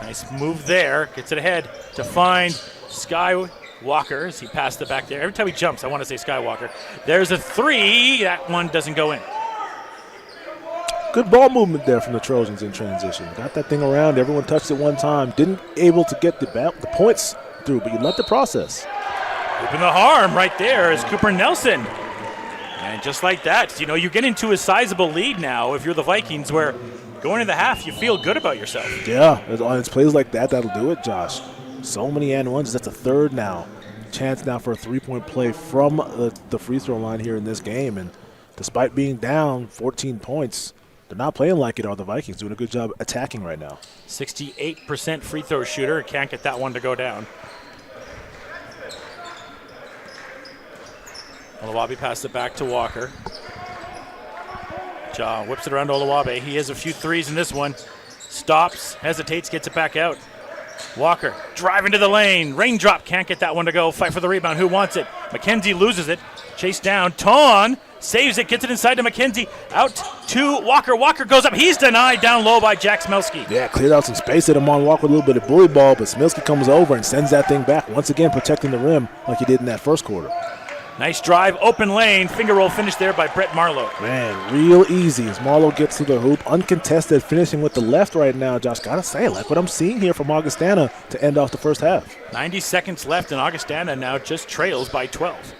[SPEAKER 1] Nice move there. Gets it ahead to find Skywalker as he passed it back there. Every time he jumps, I want to say Skywalker. There's a 3. That one doesn't go in.
[SPEAKER 5] Good ball movement there from the Trojans in transition. Got that thing around. Everyone touched it one time. Didn't able to get the points through, but you let the process.
[SPEAKER 1] Open the harm right there is Cooper Nelson. And just like that, you get into a sizable lead now if you're the Vikings, where going into the half, you feel good about yourself.
[SPEAKER 5] Yeah, it's plays like that that'll do it, Josh. So many and ones. That's a third now. Chance now for a three-point play from the free throw line here in this game. And despite being down 14 points, they're not playing like it, are the Vikings. Doing a good job attacking right now.
[SPEAKER 1] 68% free throw shooter. Can't get that one to go down. Olawabe passed it back to Walker. Ja whips it around to Olawabe. He has a few threes in this one. Stops, hesitates, gets it back out. Walker driving to the lane. Raindrop, can't get that one to go. Fight for the rebound. Who wants it? McKenzie loses it. Chased down. Ton saves it, gets it inside to McKenzie. Out to Walker. Walker goes up. He's denied down low by Jack Smelsky.
[SPEAKER 5] Yeah, cleared out some space at him on Walker, a little bit of bully ball, but Smelsky comes over and sends that thing back. Once again, protecting the rim like he did in that first quarter.
[SPEAKER 1] Nice drive, open lane, finger roll finish there by Brett Marlowe.
[SPEAKER 5] Man, real easy as Marlowe gets to the hoop. Uncontested, finishing with the left right now, Josh. Gotta say, like what I'm seeing here from Augustana to end off the first half.
[SPEAKER 1] 90 seconds left, and Augustana now just trails by 12.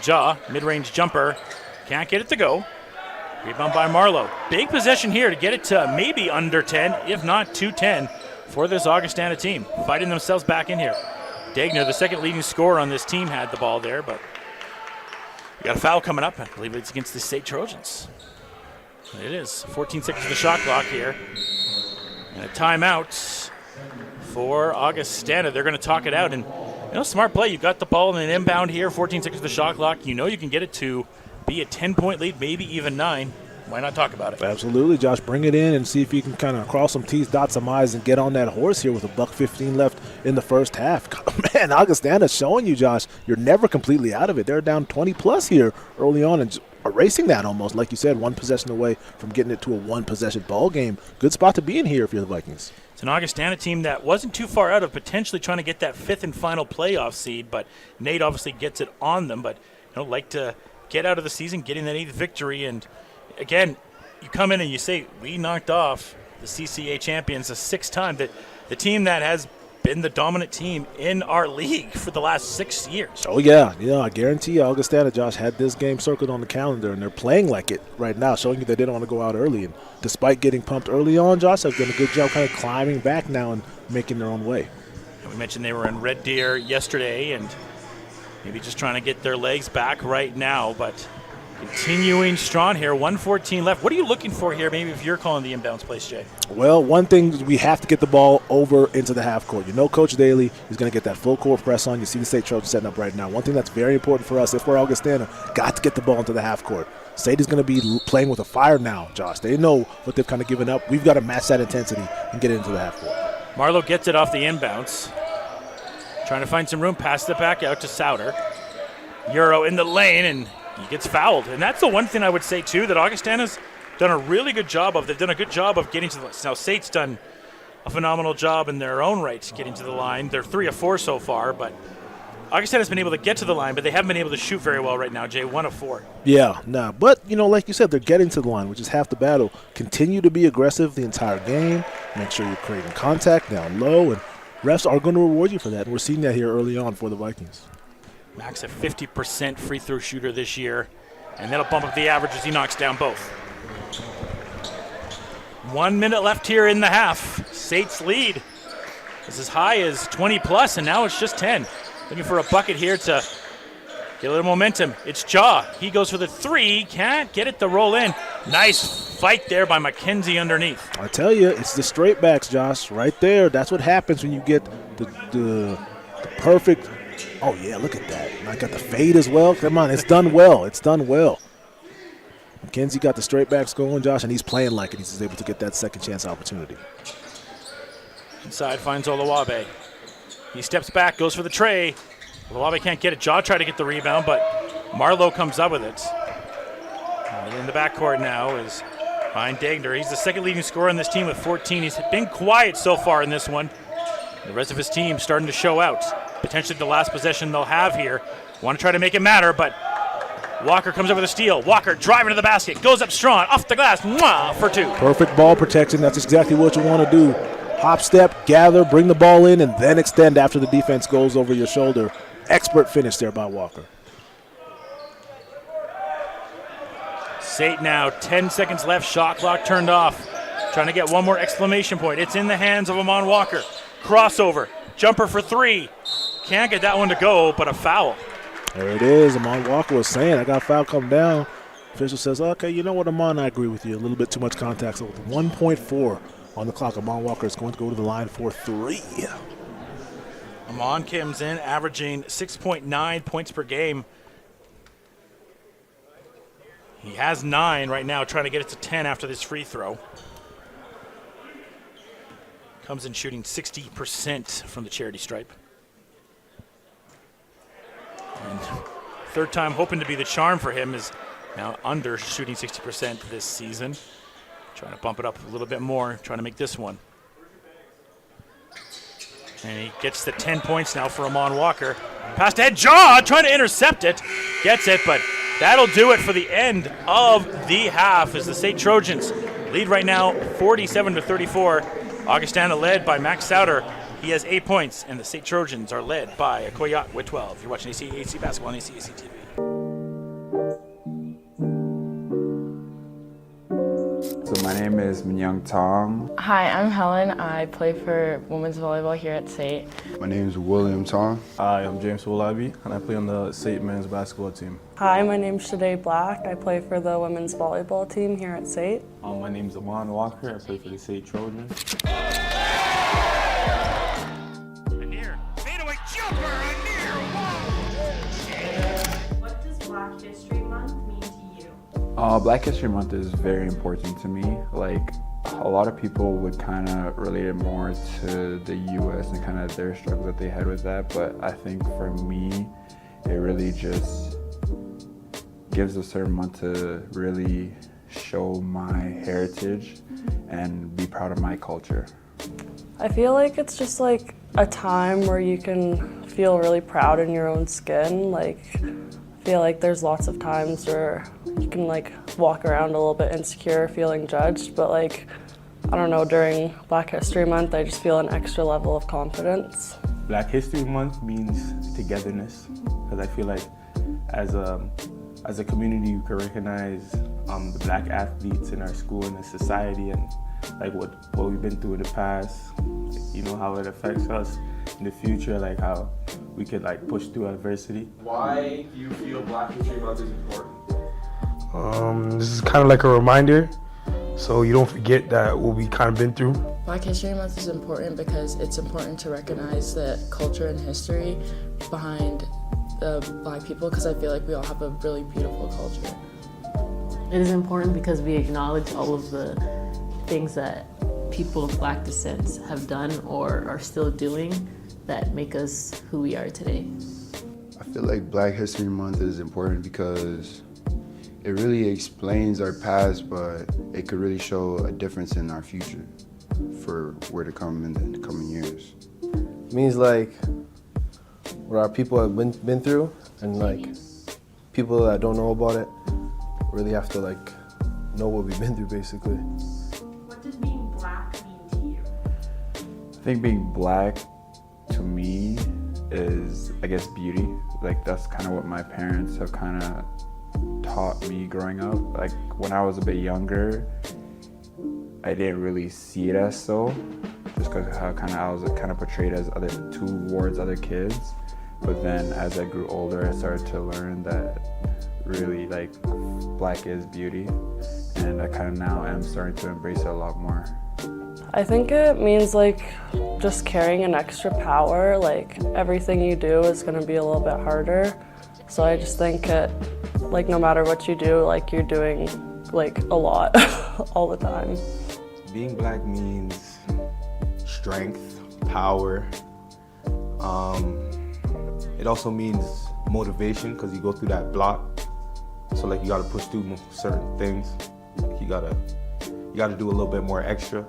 [SPEAKER 1] Ja, mid-range jumper, can't get it to go. Rebound by Marlowe. Big possession here to get it to maybe under 10, if not 2-10 for this Augustana team. Fighting themselves back in here. Dagner, the second leading scorer on this team, had the ball there, but we got a foul coming up. I believe it's against the SAIT Trojans. It is. 14 seconds of the shot clock here. And a timeout for Augustana. They're going to talk it out. And, smart play. You've got the ball in an inbound here. 14 seconds of the shot clock. You can get it to be a 10-point lead, maybe even 9. Why not talk about it?
[SPEAKER 5] Absolutely, Josh. Bring it in and see if you can kind of cross some T's, dot some I's, and get on that horse here with $1:15 left in the first half. Man, Augustana's showing you, Josh, you're never completely out of it. They're down 20-plus here early on and erasing that almost. Like you said, one possession away from getting it to a one-possession ball game. Good spot to be in here if you're the Vikings.
[SPEAKER 1] It's an Augustana team that wasn't too far out of potentially trying to get that 5th and final playoff seed, but Nate obviously gets it on them. But, like to get out of the season, getting that 8th victory, and again, you come in and you say, we knocked off the CCA champions a 6th time, that the team that has been the dominant team in our league for the last 6 years.
[SPEAKER 5] Oh, yeah. I guarantee you Augustana, Josh, had this game circled on the calendar, and they're playing like it right now, showing you they didn't want to go out early. And despite getting pumped early on, Josh, they've done a good job kind of climbing back now and making their own way.
[SPEAKER 1] And we mentioned they were in Red Deer yesterday and maybe just trying to get their legs back right now, but continuing strong here, 1:14 left. What are you looking for here, maybe if you're calling the inbounds plays, Jay?
[SPEAKER 5] Well, one thing, we have to get the ball over into the half court. Coach Daly is going to get that full court press on. You see the SAIT Trojans setting up right now. One thing that's very important for us, if we're Augustana, got to get the ball into the half court. SAIT is going to be playing with a fire now, Josh. They know what they've kind of given up. We've got to match that intensity and get it into the half court.
[SPEAKER 1] Marlowe gets it off the inbounds. Trying to find some room, passed it back out to Souter. Euro in the lane, and he gets fouled. And that's the one thing I would say, too, that Augustana's done a really good job of. They've done a good job of getting to the line. Now, SAIT's done a phenomenal job in their own right getting to the line. They're 3 of 4 so far, but Augustana's been able to get to the line, but they haven't been able to shoot very well right now, Jay. 1 of 4.
[SPEAKER 5] Yeah, nah. But, like you said, they're getting to the line, which is half the battle. Continue to be aggressive the entire game. Make sure you're creating contact down low, and refs are going to reward you for that. And we're seeing that here early on for the Vikings.
[SPEAKER 1] Max a 50% free throw shooter this year, and that'll bump up the average as he knocks down both. 1 minute left here in the half. SAIT's lead is as high as 20+, and now it's just 10. Looking for a bucket here to get a little momentum. It's Jaw. He goes for the 3. Can't get it to roll in. Nice fight there by McKenzie underneath.
[SPEAKER 5] I tell you, it's the straight backs, Josh, right there. That's what happens when you get the perfect. Oh, yeah, look at that. And I got the fade as well. Come on, it's done well. It's done well. McKenzie got the straight backs going, Josh, and he's playing like it. He's able to get that second chance opportunity.
[SPEAKER 1] Inside finds Olawabe. He steps back, goes for the tray. Olawabe can't get it. Jaw tried to get the rebound, but Marlowe comes up with it. And in the backcourt now is Ryan Dagner. He's the second leading scorer on this team with 14. He's been quiet so far in this one. The rest of his team starting to show out. Potentially the last possession they'll have here. Want to try to make it matter, but Walker comes over the steal. Walker driving to the basket, goes up strong, off the glass, for 2.
[SPEAKER 5] Perfect ball protection. That's exactly what you want to do. Hop, step, gather, bring the ball in, and then extend after the defense goes over your shoulder. Expert finish there by Walker.
[SPEAKER 1] SAIT now, 10 seconds left, shot clock turned off. Trying to get one more exclamation point. It's in the hands of Amon Walker. Crossover, jumper for 3. Can't get that one to go, but a foul.
[SPEAKER 5] There it is. Amon Walker was saying, I got a foul come down. Official says, okay, you know what, Amon, I agree with you. A little bit too much contact. So with 1.4 on the clock, Amon Walker is going to go to the line for 3.
[SPEAKER 1] Amon comes in averaging 6.9 points per game. He has 9 right now, trying to get it to 10 after this free throw. Comes in shooting 60% from the charity stripe. And third time hoping to be the charm for him is now under shooting 60% this season. Trying to bump it up a little bit more, trying to make this one. And he gets the 10 points now for Amon Walker. Pass to head, Jaw trying to intercept it. Gets it, but that'll do it for the end of the half as the SAIT Trojans lead right now 47-34. Augustana led by Max Souter. He has 8 points, and the SAIT Trojans are led by Koyat with 12. You're watching ACAC Basketball on ACAC TV.
[SPEAKER 7] So my name is Minyang Tong.
[SPEAKER 8] Hi, I'm Helen. I play for women's volleyball here at SAIT.
[SPEAKER 9] My name is William Tong.
[SPEAKER 10] Hi, I'm James Wolabi, and I play on the SAIT men's basketball team.
[SPEAKER 11] Hi, my name's Shade Black. I play for the women's volleyball team here at SAIT.
[SPEAKER 10] My name's Amon Walker. I play for the SAIT Trojans.
[SPEAKER 1] Fadeaway jumper,
[SPEAKER 12] What does Black History Month mean to you?
[SPEAKER 7] Black History Month is very important to me. Like, a lot of people would kind of relate it more to the U.S. and kind of their struggles that they had with that, but I think for me, it really just gives a certain month to really show my heritage and be proud of my culture.
[SPEAKER 11] I feel like it's just like a time where you can feel really proud in your own skin. Like, I feel like there's lots of times where you can like walk around a little bit insecure, feeling judged, but like, I don't know, during Black History Month, I just feel an extra level of confidence.
[SPEAKER 10] Black History Month means togetherness, because I feel like as a community, you can recognize the Black athletes in our school and the society, and like what we've been through in the past, you know, how it affects us in the future, like how we could like push through adversity.
[SPEAKER 4] Why do you feel Black History Month is important?
[SPEAKER 13] This is kind of like a reminder, so you don't forget that what we kind of been through.
[SPEAKER 8] Black History Month is important because it's important to recognize the culture and history behind the Black people, because I feel like we all have a really beautiful culture.
[SPEAKER 14] It is important because we acknowledge all of the things that people of Black descent have done or are still doing that make us who we are today.
[SPEAKER 9] I feel like Black History Month is important because it really explains our past, but it could really show a difference in our future for where to come in the coming years.
[SPEAKER 13] It means like
[SPEAKER 15] what our people have been through, and like people that don't know about it really have to like know what we've been through basically.
[SPEAKER 12] What does being black mean to you?
[SPEAKER 7] I think being black to me is, I guess, beauty. Like that's kind of what my parents have kind of taught me growing up. Like when I was a bit younger, I didn't really see it as so, just because how I was kind of portrayed as towards other kids. But then as I grew older, I started to learn that really like black is beauty, and I kind of now am starting to embrace it a lot more.
[SPEAKER 11] I think it means like just carrying an extra power, like everything you do is gonna be a little bit harder. So I just think it, like no matter what you do, like you're doing like a lot all the time.
[SPEAKER 16] Being black means strength, power. It also means motivation because you go through that block. So like you gotta push through certain things. Like you gotta do a little bit more extra.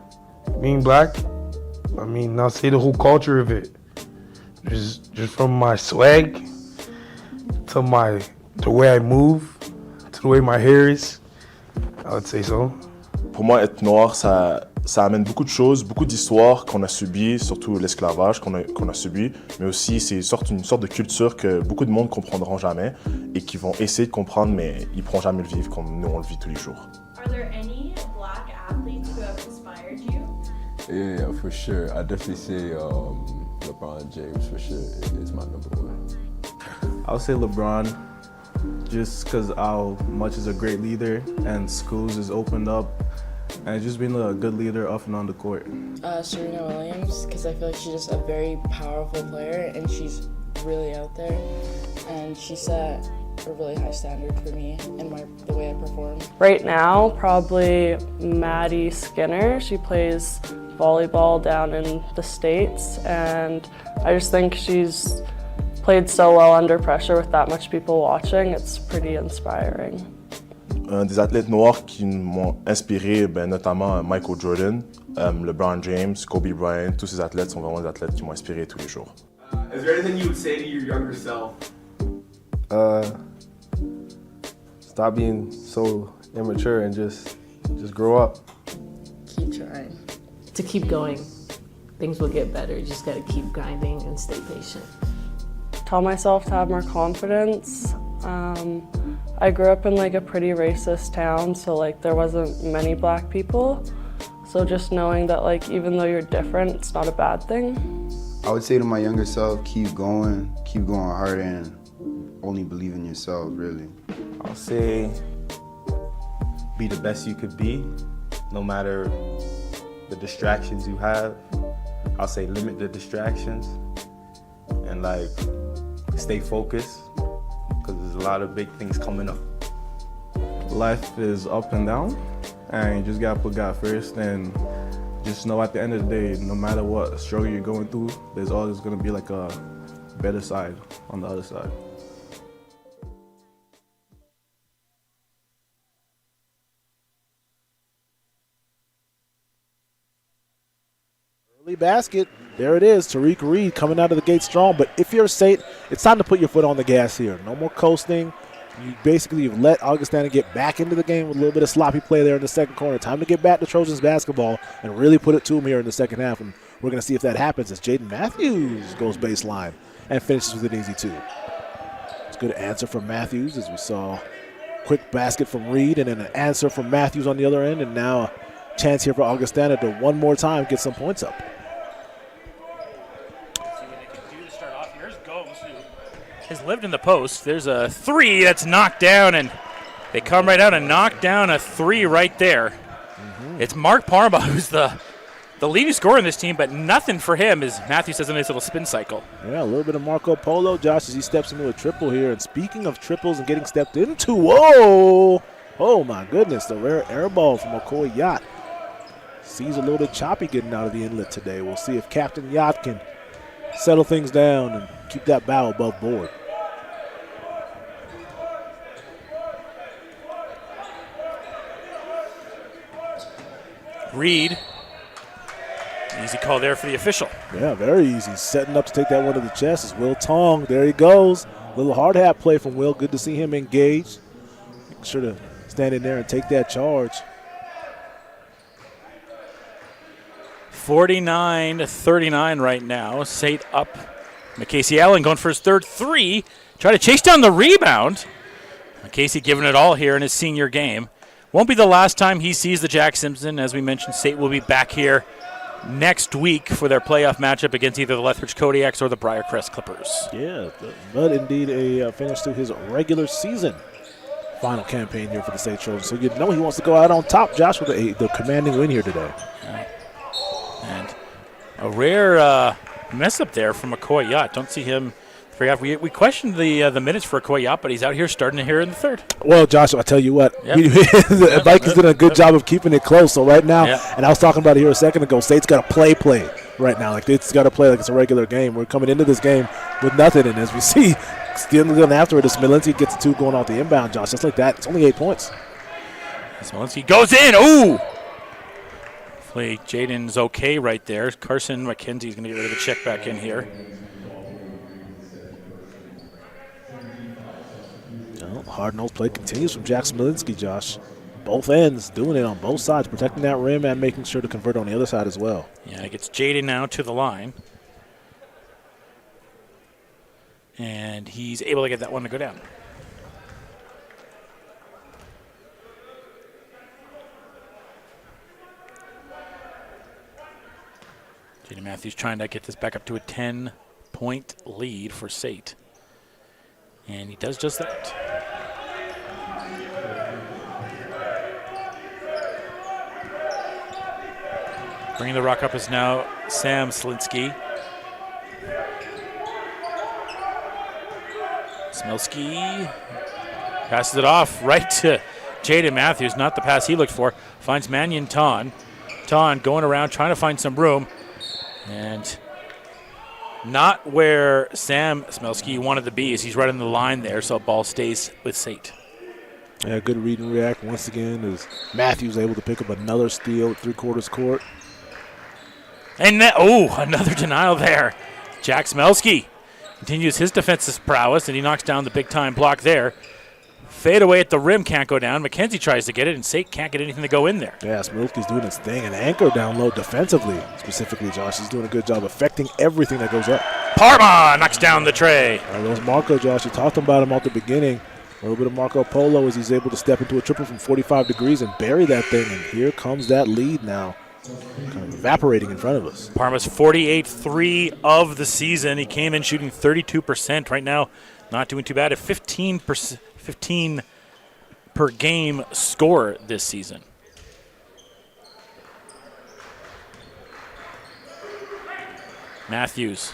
[SPEAKER 13] Being black, I mean, I'll say the whole culture of it. Just from my swag to the way I move, to the way my hair is, I would say so.
[SPEAKER 17] Pour moi, être noir, ça amène beaucoup de choses, beaucoup d'histoires qu'on a subies, surtout l'esclavage qu'on a subi, mais aussi c'est une sorte de culture que beaucoup de monde ne comprendront jamais et qui vont essayer de comprendre, mais ils ne pourront jamais le vivre comme nous on le vit tous les jours.
[SPEAKER 12] Are there any black athletes who have inspired you?
[SPEAKER 18] Yeah, for sure. I definitely say LeBron James for sure is my number one.
[SPEAKER 3] I'll say LeBron, just because how much is a great leader and schools is opened up and just being a good leader off and on the court.
[SPEAKER 8] Serena Williams, because I feel like she's just a very powerful player and she's really out there, and she set a really high standard for me and the way I perform.
[SPEAKER 11] Right now, probably Maddie Skinner. She plays volleyball down in the States, and I just think she's played so well under pressure with that much people watching. It's pretty inspiring.
[SPEAKER 17] Des athlètes noirs qui m'ont inspiré, notamment Michael Jordan, LeBron James, Kobe Bryant, tous ces athlètes sont vraiment des athlètes qui m'ont inspiré tous les jours.
[SPEAKER 4] Is there anything you would say to your younger self?
[SPEAKER 15] Stop being so immature and just grow up.
[SPEAKER 8] Keep trying.
[SPEAKER 14] To keep going. Things will get better. You just gotta keep grinding and stay patient.
[SPEAKER 11] Tell myself to have more confidence. I grew up in like a pretty racist town, so like there wasn't many black people. So just knowing that like even though you're different, it's not a bad thing.
[SPEAKER 9] I would say to my younger self, keep going hard, and only believe in yourself, really.
[SPEAKER 3] I'll say be the best you could be, no matter the distractions you have. I'll say limit the distractions and like stay focused, because there's a lot of big things coming up. Life is up and down, and you just gotta put God first, and just know at the end of the day, no matter what struggle you're going through, there's always gonna be like a better side on the other side.
[SPEAKER 6] Early basket. There it is. Tariq Reed coming out of the gate strong. But if you're SAIT, it's time to put your foot on the gas here. No more coasting. You've let Augustana get back into the game with a little bit of sloppy play there in the second corner. Time to get back to Trojans basketball and really put it to them here in the second half. And we're going to see if that happens as Jaden Matthews goes baseline and finishes with an easy two. It's a good answer from Matthews, as we saw. Quick basket from Reed and then an answer from Matthews on the other end. And now a chance here for Augustana to one more time get some points up.
[SPEAKER 1] Has lived in the post. There's a three that's knocked down, and they come right out and knock down a three right there. It's Mark Parma who's the leading scorer in this team, but nothing for him as Matthews does a nice little spin cycle.
[SPEAKER 6] Yeah, a little bit of Marco Polo, Josh, as he steps into a triple here. And speaking of triples and getting stepped into, whoa! Oh, my goodness, the rare air ball from McCoy Yacht. Seems a little bit choppy getting out of the inlet today. We'll see if Captain Yacht can settle things down and keep that bow above board.
[SPEAKER 1] Reed Easy call there for the official.
[SPEAKER 5] Yeah, very easy. Setting up to take that one to the chest is Will Tong. There he goes. Little hard hat play from Will. Good to see him engaged. Make sure to stand in there and take that charge.
[SPEAKER 1] 49-39 right now. SAIT up. McCasey Allen going for his third three. Try to chase down the rebound. McCasey giving it all here in his senior game. Won't be the last time he sees the Jack Simpson. As we mentioned, SAIT will be back here next week for their playoff matchup against either the Lethbridge Kodiaks or the Briarcrest Clippers.
[SPEAKER 5] Yeah, but indeed a finish to his regular season final campaign here for the SAIT Trojans. So you know he wants to go out on top, Josh, with the commanding win here today.
[SPEAKER 1] Yeah. And a rare mess up there from McCoy Yacht. Don't see him. We questioned the minutes for McCoy Yacht, but he's out here starting here in the third.
[SPEAKER 5] Well, Josh, I tell you what,
[SPEAKER 1] Yep.
[SPEAKER 5] the Vikings did a good job of keeping it close. So right now,
[SPEAKER 1] Yep.
[SPEAKER 5] and I was talking about it here a second ago, SAIT's got to play right now. Like it's got to play like it's a regular game. We're coming into this game with nothing, and as we see, still going after it, as Smolinski gets the two going off the inbound, Josh, just like that. It's only 8 points.
[SPEAKER 1] Smolinski goes in. Ooh! Hopefully Jaden's okay right there. Carson McKenzie's going to get rid of the check back in here.
[SPEAKER 5] Hard-nosed play continues from Jack Smolinski, Josh. Both ends doing it on both sides, protecting that rim and making sure to convert on the other side as well.
[SPEAKER 1] Yeah, it gets Jaden now to the line. And he's able to get that one to go down. Jaden Matthews trying to get this back up to a 10-point lead for SAIT. And he does just that. Bringing the rock up is now Sam Slinsky. Smilski passes it off right to Jaden Matthews. Not the pass he looked for. Finds Mannion Ton. Ton going around trying to find some room. And not where Sam Smilski wanted to be as he's right on the line there, so the ball stays with SAIT.
[SPEAKER 5] Yeah, good read and react once again as Matthews able to pick up another steal at three-quarters court.
[SPEAKER 1] And another denial there. Jack Smelski continues his defensive prowess, and he knocks down the big-time block there. Fade away at the rim, can't go down. McKenzie tries to get it, and SAIT can't get anything to go in there.
[SPEAKER 5] Yeah, Smelski's doing his thing. An anchor down low defensively, specifically, Josh. He's doing a good job affecting everything that goes up.
[SPEAKER 1] Parma knocks down the tray.
[SPEAKER 5] Those Marco, Josh, you talked about him at the beginning. A little bit of Marco Polo as he's able to step into a triple from 45 degrees and bury that thing, and here comes that lead now. Kind of evaporating in front of us.
[SPEAKER 1] Parma's 48-3 of the season. He came in shooting 32%. Right now, not doing too bad. A 15 per game score this season. Matthews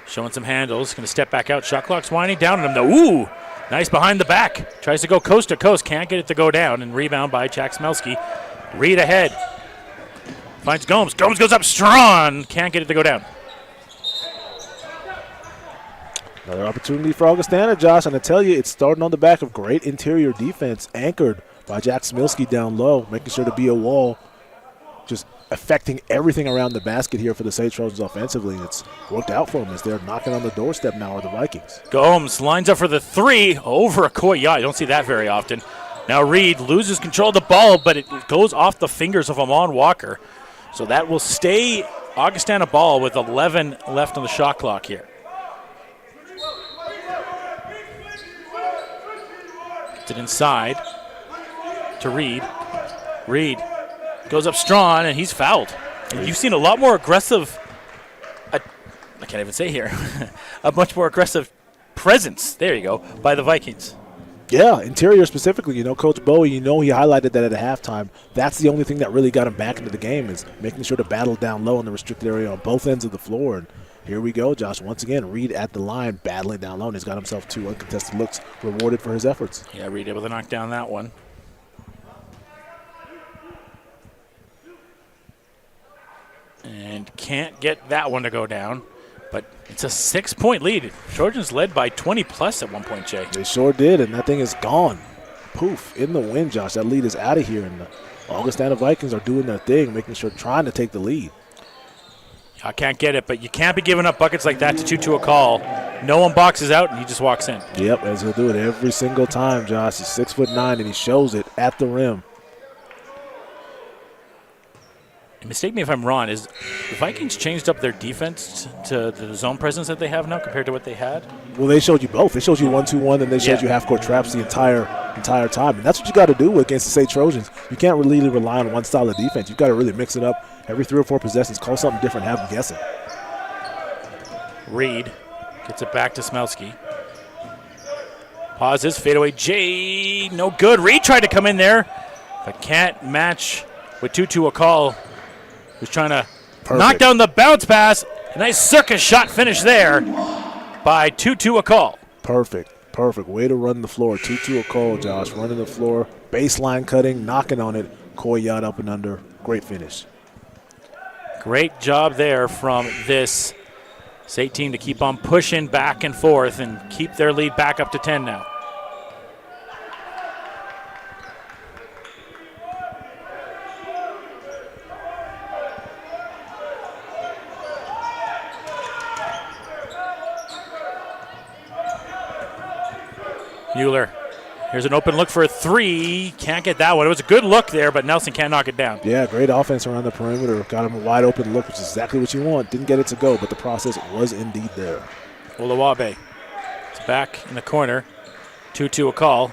[SPEAKER 1] showing some handles. Going to step back out. Shot clock's winding down on him, though. Ooh! Nice behind the back. Tries to go coast to coast. Can't get it to go down. And rebound by Jack Smelski. Reed ahead. Finds Gomes. Gomes goes up strong. Can't get it to go down.
[SPEAKER 5] Another opportunity for Augustana, Josh. And I tell you, it's starting on the back of great interior defense, anchored by Jack Smilski down low, making sure to be a wall, just affecting everything around the basket here for the SAIT Trojans offensively. It's worked out for them as they're knocking on the doorstep now of the Vikings.
[SPEAKER 1] Gomes lines up for the three over a Koya. You don't see that very often. Now Reed loses control of the ball, but it goes off the fingers of Amon Walker. So that will stay Augustana ball with 11 left on the shot clock here. Gets it inside to Reed. Reed goes up strong, and he's fouled. And you've seen a lot more aggressive, I can't even say here, a much more aggressive presence, there you go, by the Vikings.
[SPEAKER 5] Yeah, interior specifically. You know, Coach Bowie, he highlighted that at halftime. That's the only thing that really got him back into the game is making sure to battle down low in the restricted area on both ends of the floor. And here we go, Josh. Once again, Reed at the line, battling down low, and he's got himself 2 uncontested looks, rewarded for his efforts.
[SPEAKER 1] Yeah, Reed able to knock down that one. And can't get that one to go down. But it's a 6-point lead. Trojans led by 20+ at one point, Jay.
[SPEAKER 5] They sure did, and that thing is gone. Poof, in the wind, Josh. That lead is out of here, and the Augustana Vikings are doing their thing, making sure, trying to take the lead.
[SPEAKER 1] I can't get it, but you can't be giving up buckets like that to Tutu a call. No one boxes out, and he just walks in.
[SPEAKER 5] Yep, as he'll do it every single time, Josh. He's 6'9", and he shows it at the rim.
[SPEAKER 1] Mistake me if I'm wrong, is the Vikings changed up their defense to the zone presence that they have now compared to what they had?
[SPEAKER 5] Well, they showed you both. They showed you 1-2-1, and they showed you half-court traps the entire time. And that's what you got to do against the SAIT Trojans. You can't really rely on one style of defense. You've got to really mix it up. Every 3 or 4 possessions, call something different, have them guessing.
[SPEAKER 1] Reed gets it back to Smelsky. Pauses, fadeaway J, no good. Reed tried to come in there, but can't match with Tutu a call. Who's trying to knock down the bounce pass. A nice circus shot finish there by Tutu a call.
[SPEAKER 5] Perfect way to run the floor. Tutu a call, Josh, running the floor, baseline cutting, knocking on it. Koyat up and under, great finish.
[SPEAKER 1] Great job there from this SAIT team to keep on pushing back and forth and keep their lead back up to 10 now. Mueller, here's an open look for a 3. Can't get that one. It was a good look there, but Nelson can't knock it down.
[SPEAKER 5] Yeah, great offense around the perimeter. Got him a wide open look, which is exactly what you want. Didn't get it to go, but the process was indeed there.
[SPEAKER 1] Olawabe. It's back in the corner. 2-2 a call.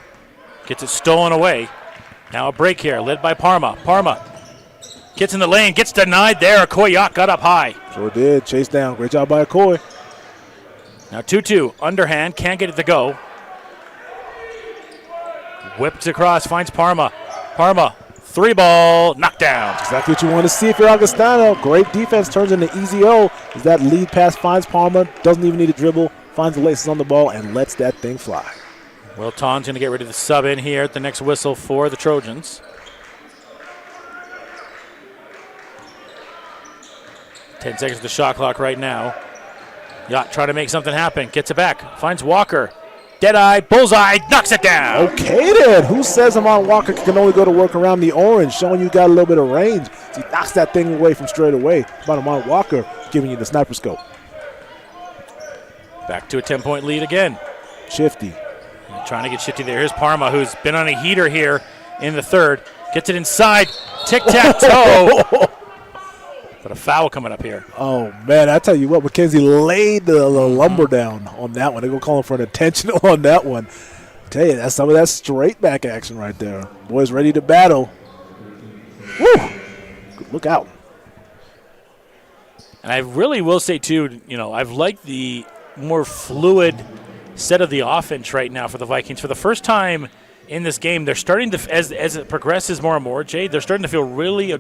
[SPEAKER 1] Gets it stolen away. Now a break here, led by Parma. Parma gets in the lane, gets denied there. Koyak got up high.
[SPEAKER 5] Sure did. Chase down. Great job by Okoye.
[SPEAKER 1] Now 2-2, underhand, can't get it to go. Whipped across, finds Parma. Parma, 3-ball, knockdown.
[SPEAKER 5] Exactly what you want to see if you're Augustana. Great defense turns into easy O. As that lead pass finds Parma, doesn't even need to dribble, finds the laces on the ball, and lets that thing fly.
[SPEAKER 1] Will Ton's going to get rid of the sub in here at the next whistle for the Trojans. 10 seconds to the shot clock right now. Yacht trying to make something happen. Gets it back. Finds Walker. Deadeye, bullseye, knocks it down.
[SPEAKER 5] Okay then. Who says Amon Walker can only go to work around the orange, showing you got a little bit of range. So he knocks that thing away from straight away. About Amon Walker giving you the sniper scope.
[SPEAKER 1] Back to a 10-point lead again.
[SPEAKER 5] Shifty.
[SPEAKER 1] Trying to get shifty there. Here's Parma, who's been on a heater here in the third. Gets it inside. Tic-tac-toe. But a foul coming up here.
[SPEAKER 5] Oh, man, I tell you what, McKenzie laid the lumber down on that one. They're going to call him for an intentional on that one. I tell you, that's some of that straight back action right there. Boys ready to battle. Woo! Look out.
[SPEAKER 1] And I really will say, too, I've liked the more fluid set of the offense right now for the Vikings. For the first time in this game, they're starting to, as it progresses more and more, Jay, they're starting to feel really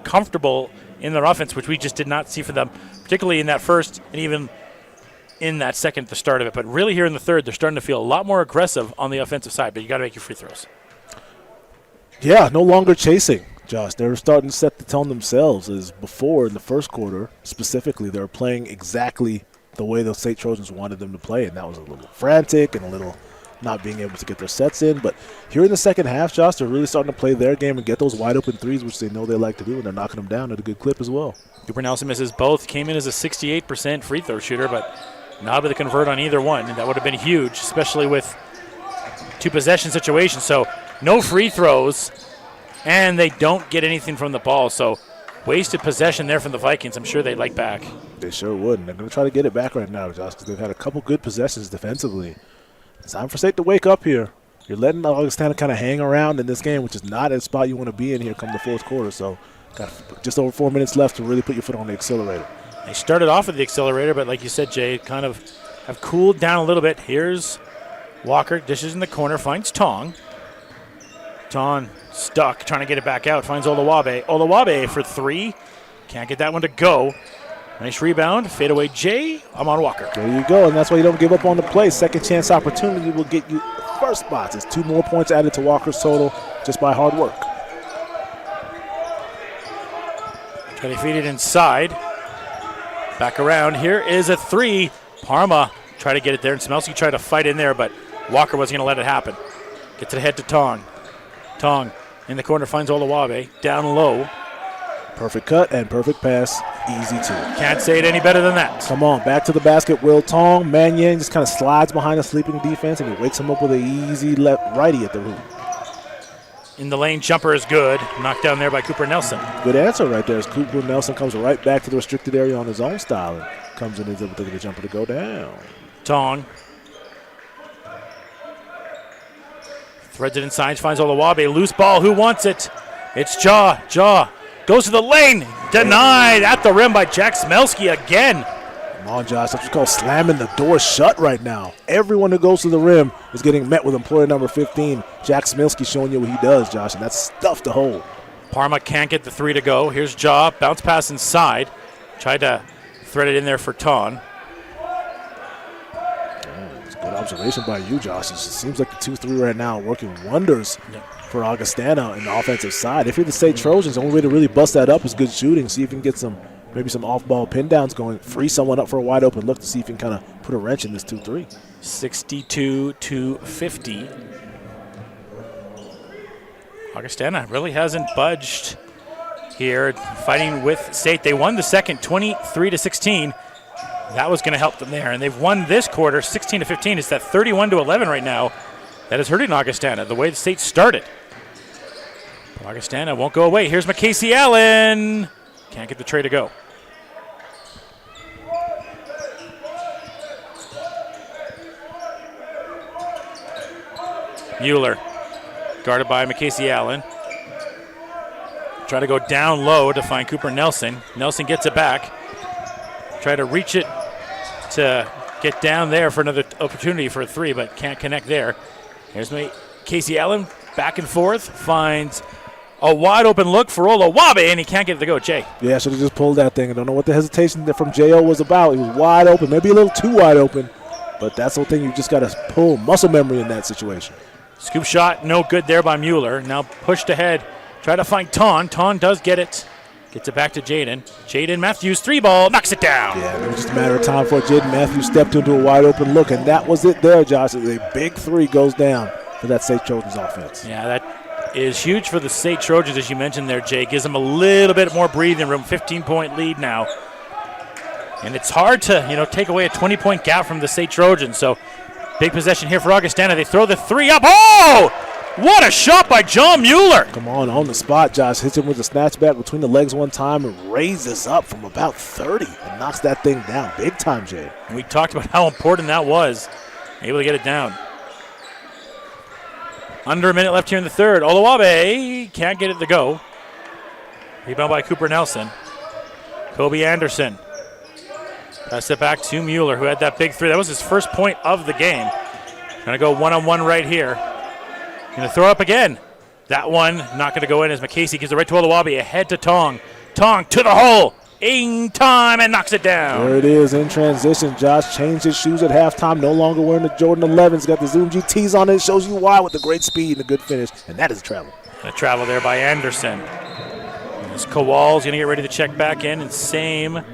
[SPEAKER 1] comfortable in their offense, which we just did not see for them, particularly in that first and even in that second at the start of it. But really here in the third, they're starting to feel a lot more aggressive on the offensive side, but you got to make your free throws.
[SPEAKER 5] Yeah, no longer chasing, Josh. They're starting to set the tone themselves, as before in the first quarter, specifically, they were playing exactly the way the SAIT Trojans wanted them to play, and that was a little frantic and a little not being able to get their sets in. But here in the second half, Josh, they're really starting to play their game and get those wide open threes, which they know they like to do, and they're knocking them down at a good clip as well.
[SPEAKER 1] Cooper Nelson misses both. Came in as a 68% free throw shooter, but not able to convert on either one, and that would have been huge, especially with two possession situations. So no free throws, and they don't get anything from the ball. So wasted possession there from the Vikings. I'm sure they'd like back.
[SPEAKER 5] They sure would, and they're going to try to get it back right now, Josh, because they've had a couple good possessions defensively. It's time for SAIT to wake up here. You're letting Augustana kind of hang around in this game, which is not a spot you want to be in here come the fourth quarter. So got just over 4 minutes left to really put your foot on the accelerator.
[SPEAKER 1] They started off with the accelerator, but like you said, Jay, kind of have cooled down a little bit. Here's Walker, dishes in the corner, finds Tong. Tong stuck, trying to get it back out, finds Olawabe. Olawabe for 3. Can't get that one to go. Nice rebound, fadeaway J. Amon Walker.
[SPEAKER 5] There you go, and that's why you don't give up on the play. Second chance opportunity will get you first spots. It's 2 more points added to Walker's total just by hard work.
[SPEAKER 1] Try to feed it inside. Back around. Here is a 3. Parma tried to get it there, and Smelsky tried to fight in there, but Walker wasn't going to let it happen. Gets it ahead to Tong. Tong in the corner finds Olawabe. Down low.
[SPEAKER 5] Perfect cut and perfect pass easy too.
[SPEAKER 1] Can't say it any better than that.
[SPEAKER 5] Come on, back to the basket. Will Tong. Man Yang just kind of slides behind a sleeping defense, and he wakes him up with an easy left righty at the hoop.
[SPEAKER 1] In the lane jumper is good. Knocked down there by Cooper Nelson.
[SPEAKER 5] Good answer right there as Cooper Nelson comes right back to the restricted area on his own style and comes in and is able to get the jumper to go down.
[SPEAKER 1] Tong. Threads it inside, finds Oluwabe. Loose ball, who wants it? It's Jaw. Jaw goes to the lane. Denied at the rim by Jack Smelski again.
[SPEAKER 5] Come on, Josh. That's what's called slamming the door shut right now. Everyone who goes to the rim is getting met with employer number 15. Jack Smelski showing you what he does, Josh, and that's tough to hold.
[SPEAKER 1] Parma can't get the three to go. Here's Jaw. Bounce pass inside. Tried to thread it in there for Ton.
[SPEAKER 5] It's a good observation by you, Josh. It seems like the 2-3 right now working wonders for Augustana in the offensive side. If you're the SAIT Trojans, the only way to really bust that up is good shooting. See if you can get maybe some off-ball pin downs going, free someone up for a wide open look to see if you can kind of put a wrench in this 2-3.
[SPEAKER 1] 62-50. Augustana really hasn't budged here, fighting with SAIT. They won the second 23-16. That was going to help them there, and they've won this quarter 16-15. It's that 31-11 right now that is hurting Augustana, the way the SAIT started. But Augustana won't go away. Here's McCasey Allen. Can't get the tray to go. Mueller, guarded by McCasey Allen. Try to go down low to find Cooper Nelson. Nelson gets it back. Try to reach it to get down there for another opportunity for a three, but can't connect there. Here's McCasey Allen, back and forth, finds a wide open look for Oluwabe, and he can't get it to go. Jay.
[SPEAKER 5] Yeah, should have just pulled that thing. I don't know what the hesitation from J.O. was about. He was wide open, maybe a little too wide open, but that's the whole thing. You just got to pull muscle memory in that situation.
[SPEAKER 1] Scoop shot, no good there by Mueller. Now pushed ahead. Try to find Ton. Ton does get it. Gets it back to Jaden. Jaden Matthews, three ball, knocks it down.
[SPEAKER 5] Yeah, it was just a matter of time before Jaden Matthews stepped into a wide open look, and that was it there, Josh. A big three goes down for that SAIT Trojans offense.
[SPEAKER 1] Yeah, that is huge for the SAIT Trojans, as you mentioned there, Jay. Gives them a little bit more breathing room. 15-point lead now. And it's hard to, take away a 20-point gap from the SAIT Trojans. So big possession here for Augustana. They throw the three up. Oh! What a shot by John Mueller.
[SPEAKER 5] Come on the spot, Josh. Hits him with a snatchback between the legs one time and raises up from about 30 and knocks that thing down. Big time, Jay.
[SPEAKER 1] And we talked about how important that was. Able to get it down. Under a minute left here in the third. Oluwabe can't get it to go. Rebound by Cooper Nelson. Kobe Anderson. Pass it back to Mueller, who had that big three. That was his first point of the game. Gonna go one-on-one right here. Gonna throw up again. That one not gonna go in as McCasey gives it right to Oluwabe. Ahead to Tong. Tong to the hole. In time and knocks it down.
[SPEAKER 5] There it is in transition. Josh changed his shoes at halftime. No longer wearing the Jordan 11s. Got the Zoom GTs on it. Shows you why with the great speed and the good finish. And that is travel.
[SPEAKER 1] A travel there by Anderson. As Kowal's gonna get ready to check back in, and same.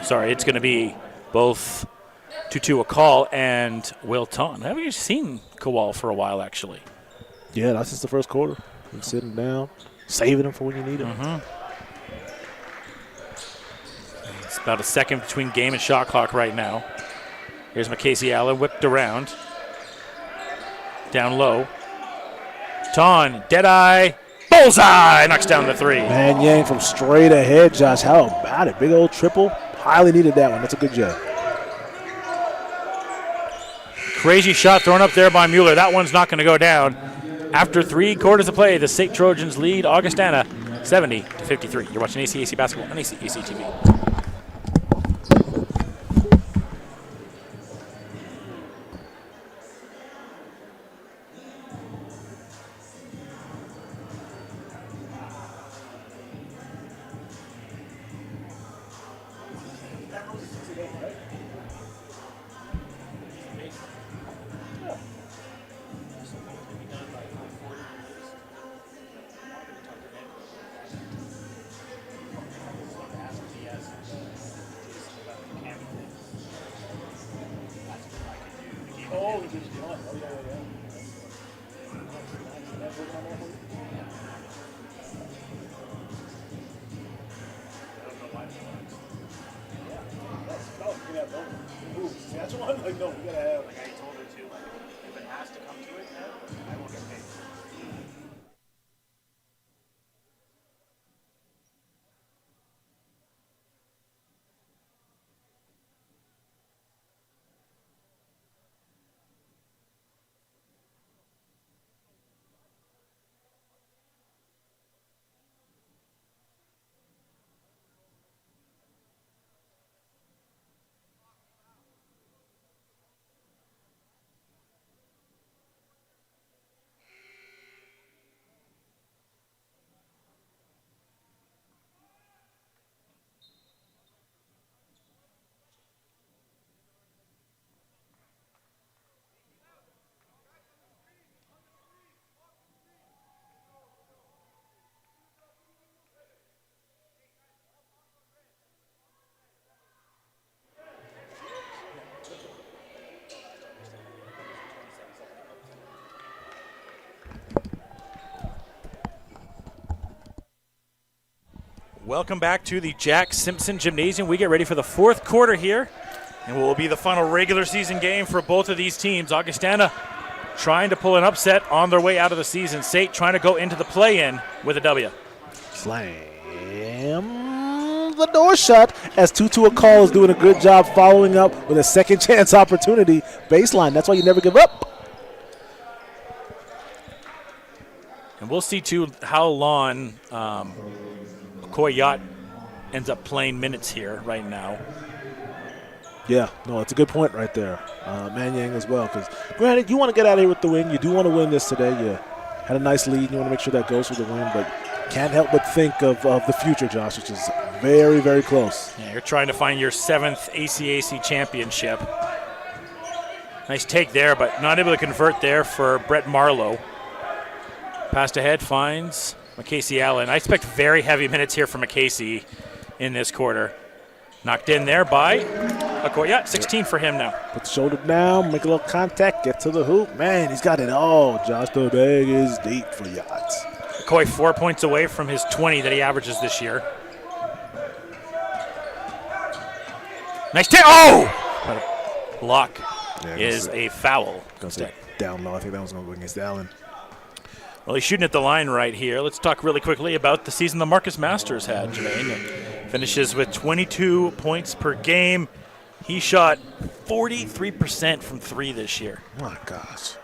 [SPEAKER 1] Sorry, it's gonna be both Tutu Akal and Will Ton. Haven't you seen Kowal for a while, actually?
[SPEAKER 5] Yeah, that's just the first quarter. Been sitting down, saving him for when you need him.
[SPEAKER 1] Mm-hmm. It's about a second between game and shot clock right now. Here's McCasey Allen whipped around. Down low. Ton, dead-eye, bullseye, knocks down the three.
[SPEAKER 5] Man Yang from straight ahead, Josh. How about it? Big old triple. Highly needed that one. That's a good job.
[SPEAKER 1] Crazy shot thrown up there by Mueller. That one's not going to go down. After 3 quarters of play, the SAIT Trojans lead Augustana 70-53. You're watching ACAC basketball on ACAC TV.
[SPEAKER 5] can have no moves. See, that's one. Like, no, we gotta have. Like I told her to. Like, if it has to come to it, I will get paid.
[SPEAKER 1] Welcome back to the Jack Simpson Gymnasium. We get ready for the fourth quarter here, and will be the final regular season game for both of these teams. Augustana trying to pull an upset on their way out of the season. SAIT trying to go into the play-in with a W.
[SPEAKER 5] Slam the door shut as Tutu Akol is doing a good job following up with a second chance opportunity. Baseline, that's why you never give up.
[SPEAKER 1] And we'll see, too, how long Koyat ends up playing minutes here right now.
[SPEAKER 5] Yeah, no, it's a good point right there. Manyang as well, because granted, you want to get out of here with the win. You do want to win this today. You had a nice lead. You want to make sure that goes for the win, but can't help but think of the future, Josh, which is very, very close.
[SPEAKER 1] Yeah, you're trying to find your 7th ACAC championship. Nice take there, but not able to convert there for Brett Marlowe. Passed ahead, finds McCasey Allen. I expect very heavy minutes here for McCasey in this quarter. Knocked in there by Okoye. 16 for him now.
[SPEAKER 5] Put the shoulder down, make a little contact, get to the hoop. Man, he's got it all. Josh, the bag is deep for Yachts.
[SPEAKER 1] Okoye 4 points away from his 20 that he averages this year. Nice take. Oh! Block is a foul.
[SPEAKER 5] Down low. I think that was going to go against Allen.
[SPEAKER 1] Well, he's shooting at the line right here. Let's talk really quickly about the season the Marcus Masters had, Jermaine. Finishes with 22 points per game. He shot 43% from 3 this year.
[SPEAKER 5] My gosh.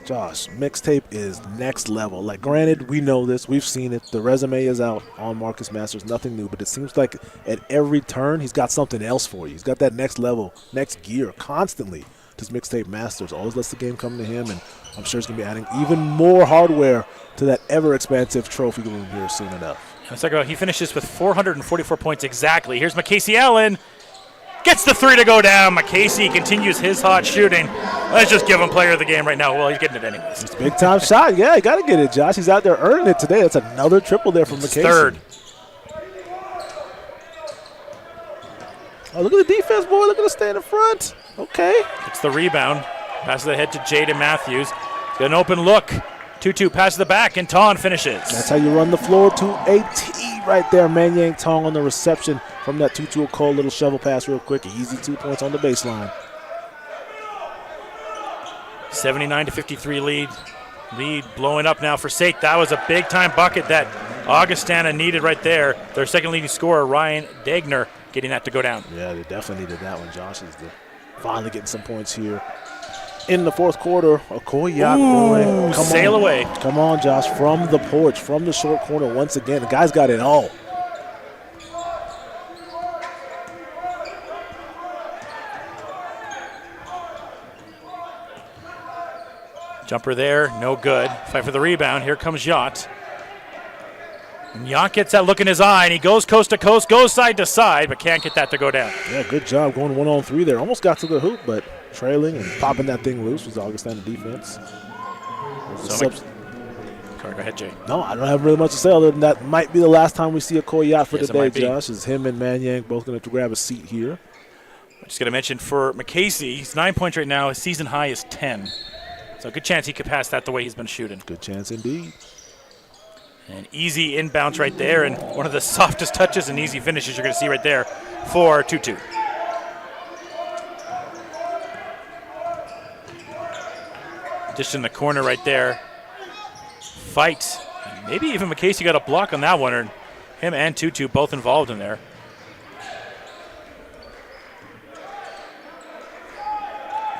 [SPEAKER 5] Josh, mixtape is next level. Like, granted, we know this. We've seen it. The resume is out on Marcus Masters. Nothing new. But it seems like at every turn, he's got something else for you. He's got that next level, next gear constantly. Just mixtape Masters. Always lets the game come to him. And I'm sure he's going to be adding even more hardware to that ever-expansive trophy room here soon enough.
[SPEAKER 1] Let's talk about he finishes with 444 points exactly. Here's McCasey Allen. Gets the 3 to go down. McCasey continues his hot shooting. Let's just give him player of the game right now. Well, he's getting it anyways.
[SPEAKER 5] It's a big-time shot. Yeah, you got to get it, Josh. He's out there earning it today. That's another triple there from McCasey.
[SPEAKER 1] Third.
[SPEAKER 5] Oh, look at the defense, boy. Look at the stay in the front. Okay.
[SPEAKER 1] It's the rebound. Passes ahead to Jaden Matthews. He's got an open look. 2-2 passes the back, and Ton finishes.
[SPEAKER 5] That's how you run the floor to AT right there. Manyang Tong on the reception from that 2-2 Akol. Little shovel pass real quick. Easy 2 points on the baseline.
[SPEAKER 1] 79-53 lead. Lead blowing up now for SAIT. That was a big-time bucket that Augustana needed right there. Their second leading scorer, Ryan Dagner, getting that to go down.
[SPEAKER 5] Yeah, they definitely needed that one. Josh is finally getting some points here. In the fourth quarter, Okoye.
[SPEAKER 1] Sail away.
[SPEAKER 5] Come on, Josh, from the porch, from the short corner once again. The guy's got it all.
[SPEAKER 1] Jumper there, no good. Fight for the rebound. Here comes Yacht. And Yacht gets that look in his eye, and he goes coast to coast, goes side to side, but can't get that to go down.
[SPEAKER 5] Yeah, good job going 1-on-3 there. Almost got to the hoop, but trailing and popping that thing loose was Augustana defense.
[SPEAKER 1] Sorry, go ahead, Jay.
[SPEAKER 5] No, I don't have really much to say other than that might be the last time we see Okoye for today, Josh. Is him and Manyang both going to grab a seat here.
[SPEAKER 1] I'm just going to mention for McCasey, he's 9 points right now. His season high is 10. So good chance he could pass that the way he's been shooting.
[SPEAKER 5] Good chance indeed.
[SPEAKER 1] An easy inbounds right there, and one of the softest touches and easy finishes you're going to see right there for 2-2. Just in the corner right there. Fight. Maybe even McCasey got a block on that one, or him and Tutu both involved in there.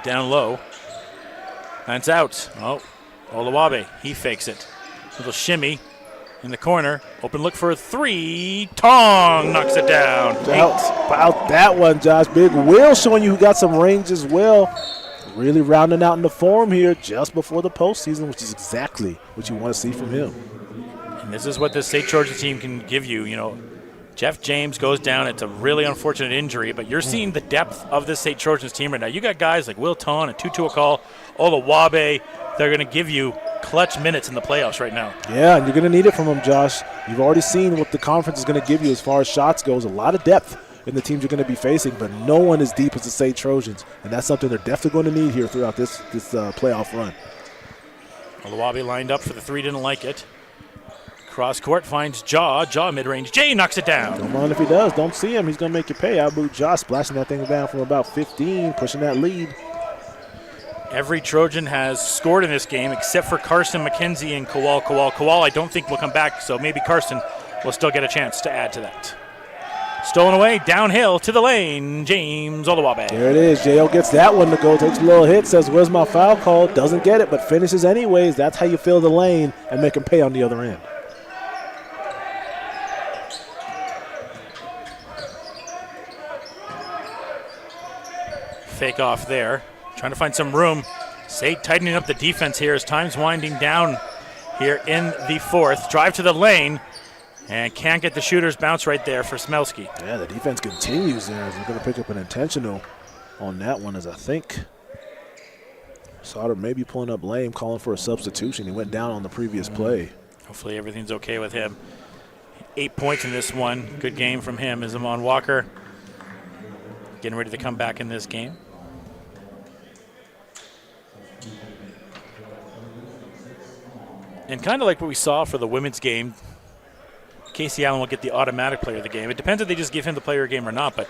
[SPEAKER 1] Down low. And it's out. Oh, Olawabe, he fakes it. Little shimmy in the corner. Open look for a three. Tong knocks it down.
[SPEAKER 5] About that one, Josh. Big Will showing you who got some range as well. Really rounding out in the form here just before the postseason, which is exactly what you want to see from him.
[SPEAKER 1] And this is what the St. George's team can give you. You know, Jeff James goes down. It's a really unfortunate injury, but you're seeing the depth of this St. George's team right now. You got guys like Will Ton and Tutu Akal, Olawabe. They're going to give you clutch minutes in the playoffs right now.
[SPEAKER 5] Yeah, and you're going to need it from them, Josh. You've already seen what the conference is going to give you as far as shots goes. A lot of depth in the teams you're going to be facing, but no one as deep as the St. Trojans, and that's something they're definitely going to need here throughout this playoff run.
[SPEAKER 1] Olawabe lined up for the three, didn't like it. Cross court finds Jaw mid-range. Jay knocks it down.
[SPEAKER 5] Don't mind if he does. Don't see him. He's going to make you pay. Abu Jaw splashing that thing down from about 15, pushing that lead.
[SPEAKER 1] Every Trojan has scored in this game except for Carson McKenzie and Kowal. Kowal, I don't think will come back, so maybe Carson will still get a chance to add to that. Stolen away, downhill to the lane, James Olawabe.
[SPEAKER 5] There it is. J.O. gets that one to go. Takes a little hit, says, where's my foul call? Doesn't get it, but finishes anyways. That's how you fill the lane and make him pay on the other end.
[SPEAKER 1] Fake off there. Trying to find some room. SAIT tightening up the defense here as time's winding down here in the fourth. Drive to the lane and can't get the shooter's bounce right there for Smelski.
[SPEAKER 5] Yeah, the defense continues there as we're going to pick up an intentional on that one, as I think Sauter maybe pulling up lame, calling for a substitution. He went down on the previous play.
[SPEAKER 1] Hopefully everything's okay with him. 8 points in this one. Good game from him as Amon Walker getting ready to come back in this game. And kind of like what we saw for the women's game, Casey Allen will get the automatic player of the game. It depends if they just give him the player of the game or not, but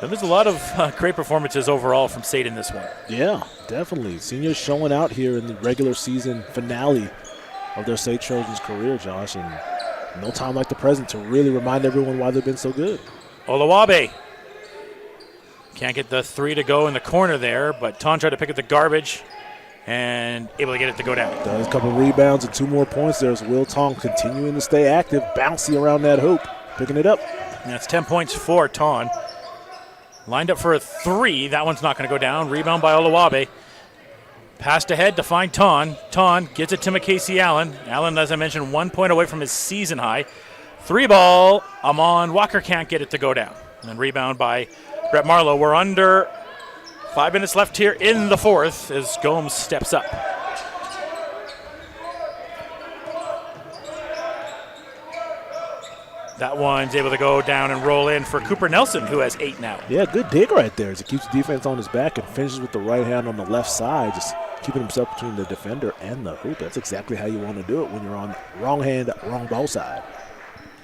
[SPEAKER 1] there's a lot of great performances overall from SAIT in this one.
[SPEAKER 5] Yeah, definitely. Seniors showing out here in the regular season finale of their SAIT Trojans career, Josh, and no time like the present to really remind everyone why they've been so good.
[SPEAKER 1] Olawabe can't get the three to go in the corner there, but Ton tried to pick up the garbage and able to get it to go down.
[SPEAKER 5] Does a couple rebounds and 2 more points. There's Will Tong continuing to stay active, bouncy around that hoop, picking it up.
[SPEAKER 1] And that's 10 points for Ton. Lined up for a three. That one's not going to go down. Rebound by Olawabe. Passed ahead to find Ton. Ton gets it to McCasey Allen. Allen, as I mentioned, 1 point away from his season high. 3 ball. Amon Walker can't get it to go down. And then rebound by Brett Marlowe. We're under 5 minutes left here in the fourth as Gomes steps up. That one's able to go down and roll in for Cooper Nelson, who has 8 now.
[SPEAKER 5] Yeah, good dig right there as he keeps the defense on his back and finishes with the right hand on the left side, just keeping himself between the defender and the hoop. That's exactly how you want to do it when you're on wrong hand, wrong ball side.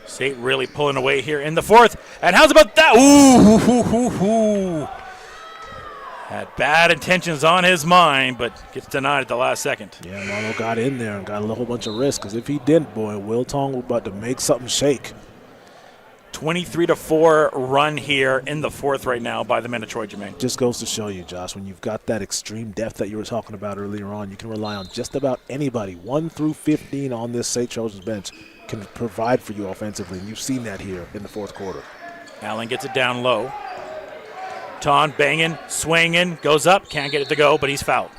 [SPEAKER 1] SAIT really pulling away here in the fourth. And how's about that? Ooh, had bad intentions on his mind, but gets denied at the last second.
[SPEAKER 5] Yeah, Marlowe got in there and got a whole bunch of risk, because if he didn't, boy, Will Tong was about to make something shake.
[SPEAKER 1] 23-4 run here in the fourth right now by the men of Troy, Jermaine.
[SPEAKER 5] Just goes to show you, Josh, when you've got that extreme depth that you were talking about earlier on, you can rely on just about anybody. 1 through 15 on this SAIT Trojans bench can provide for you offensively, and you've seen that here in the fourth quarter.
[SPEAKER 1] Allen gets it down low. Ton banging, swinging, goes up, can't get it to go, but he's fouled.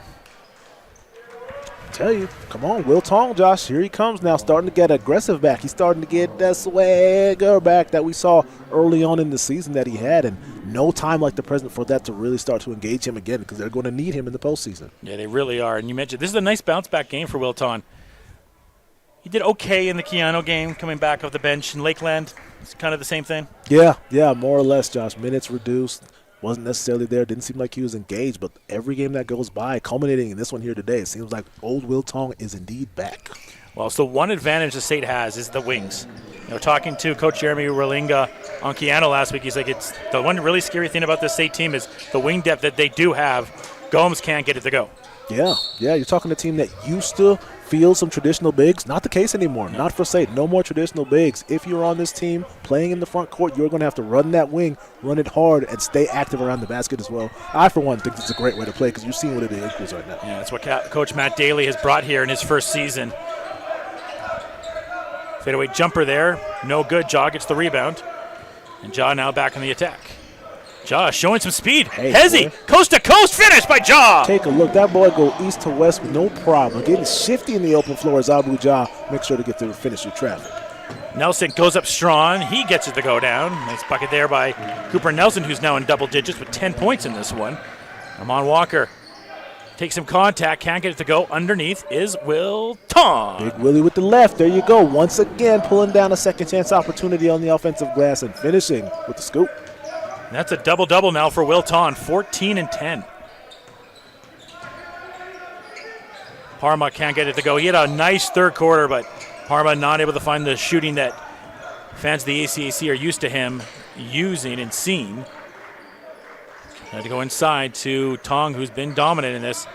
[SPEAKER 5] Tell you, come on, Will Tong, Josh, here he comes now, starting to get aggressive back. He's starting to get that swagger back that we saw early on in the season that he had, and no time like the present for that to really start to engage him again, because they're going to need him in the postseason.
[SPEAKER 1] Yeah, they really are. And you mentioned this is a nice bounce back game for Will Ton. He did okay in the Keanu game, coming back off the bench in Lakeland. It's kind of the same thing.
[SPEAKER 5] Yeah, more or less, Josh. Minutes reduced. Wasn't necessarily there. Didn't seem like he was engaged, but every game that goes by, culminating in this one here today, it seems like old Will Tong is indeed back.
[SPEAKER 1] Well, so one advantage the SAIT has is the wings. You know, talking to Coach Jeremy Rolinga on Keanu last week, he's like, it's the one really scary thing about this SAIT team is the wing depth that they do have. Gomes can't get it to go.
[SPEAKER 5] Yeah, you're talking to a team that used to field some traditional bigs. Not the case anymore. Not for SAIT. No more traditional bigs. If you're on this team playing in the front court, you're going to have to run that wing, run it hard, and stay active around the basket as well. I, for one, think it's a great way to play because you're seeing what it equals right now.
[SPEAKER 1] Yeah, that's what Coach Matt Daly has brought here in his first season. Fadeaway jumper there. No good. Ja gets the rebound. And Ja now back on the attack. Ja showing some speed. Hezzy, coast to coast finish by Ja.
[SPEAKER 5] Take a look. That boy go east to west with no problem. Getting shifty in the open floor as Abu Ja makes sure to get to finish your traffic.
[SPEAKER 1] Nelson goes up strong. He gets it to go down. Nice bucket there by Cooper Nelson, who's now in double digits with 10 points in this one. Amon Walker takes some contact. Can't get it to go. Underneath is Will Tong.
[SPEAKER 5] Big Willie with the left. There you go. Once again, pulling down a second chance opportunity on the offensive glass and finishing with the scoop.
[SPEAKER 1] That's a double-double now for Will Tong, 14 and 10. Parma can't get it to go. He had a nice third quarter, but Parma not able to find the shooting that fans of the ACAC are used to him using and seeing. Had to go inside to Tong, who's been dominant in this.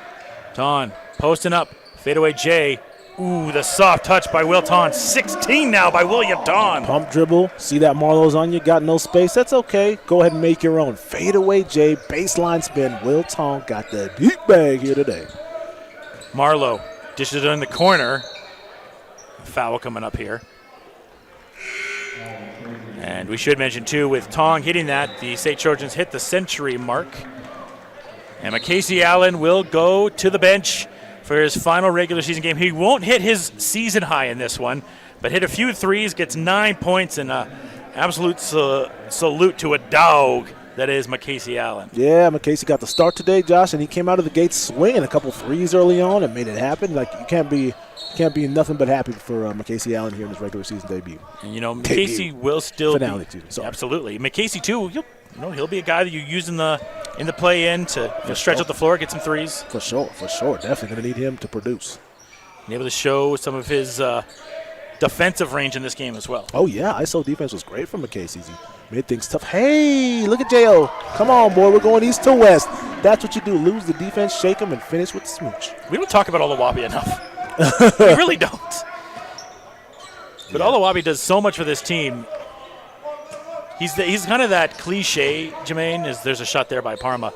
[SPEAKER 1] Tong posting up, fadeaway J. Ooh, the soft touch by Will Tong. 16 now by William Tong.
[SPEAKER 5] Pump dribble. See that Marlowe's on you. Got no space. That's okay. Go ahead and make your own. Fadeaway J. Baseline spin. Will Tong got the deep bag here today.
[SPEAKER 1] Marlowe dishes it in the corner. Foul coming up here. And we should mention, too, with Tong hitting that, the SAIT Trojans hit the century mark. And McCasey Allen will go to the bench for his final regular season game. He won't hit his season high in this one, but hit a few threes, gets 9 points, and an absolute salute to a dog that is McCasey Allen.
[SPEAKER 5] Yeah, McCasey got the start today, Josh, and he came out of the gate swinging a couple threes early on and made it happen. Like, you can't be nothing but happy for McCasey Allen here in his regular season debut.
[SPEAKER 1] And, McCasey will still
[SPEAKER 5] finale too.
[SPEAKER 1] Absolutely. McCasey, too, he'll be a guy that you use in the play-in to stretch out the floor, get some threes.
[SPEAKER 5] For sure. Definitely going to need him to produce.
[SPEAKER 1] And able to show some of his defensive range in this game as well.
[SPEAKER 5] Oh, yeah. ISO defense was great from McCasey. He made things tough. Hey, look at J.O. Come on, boy. We're going east to west. That's what you do. Lose the defense, shake them, and finish with the smooch.
[SPEAKER 1] We don't talk about Olawabi enough. We really don't. But Olawabi does so much for this team. He's kind of that cliche, Jermaine, there's a shot there by Parma.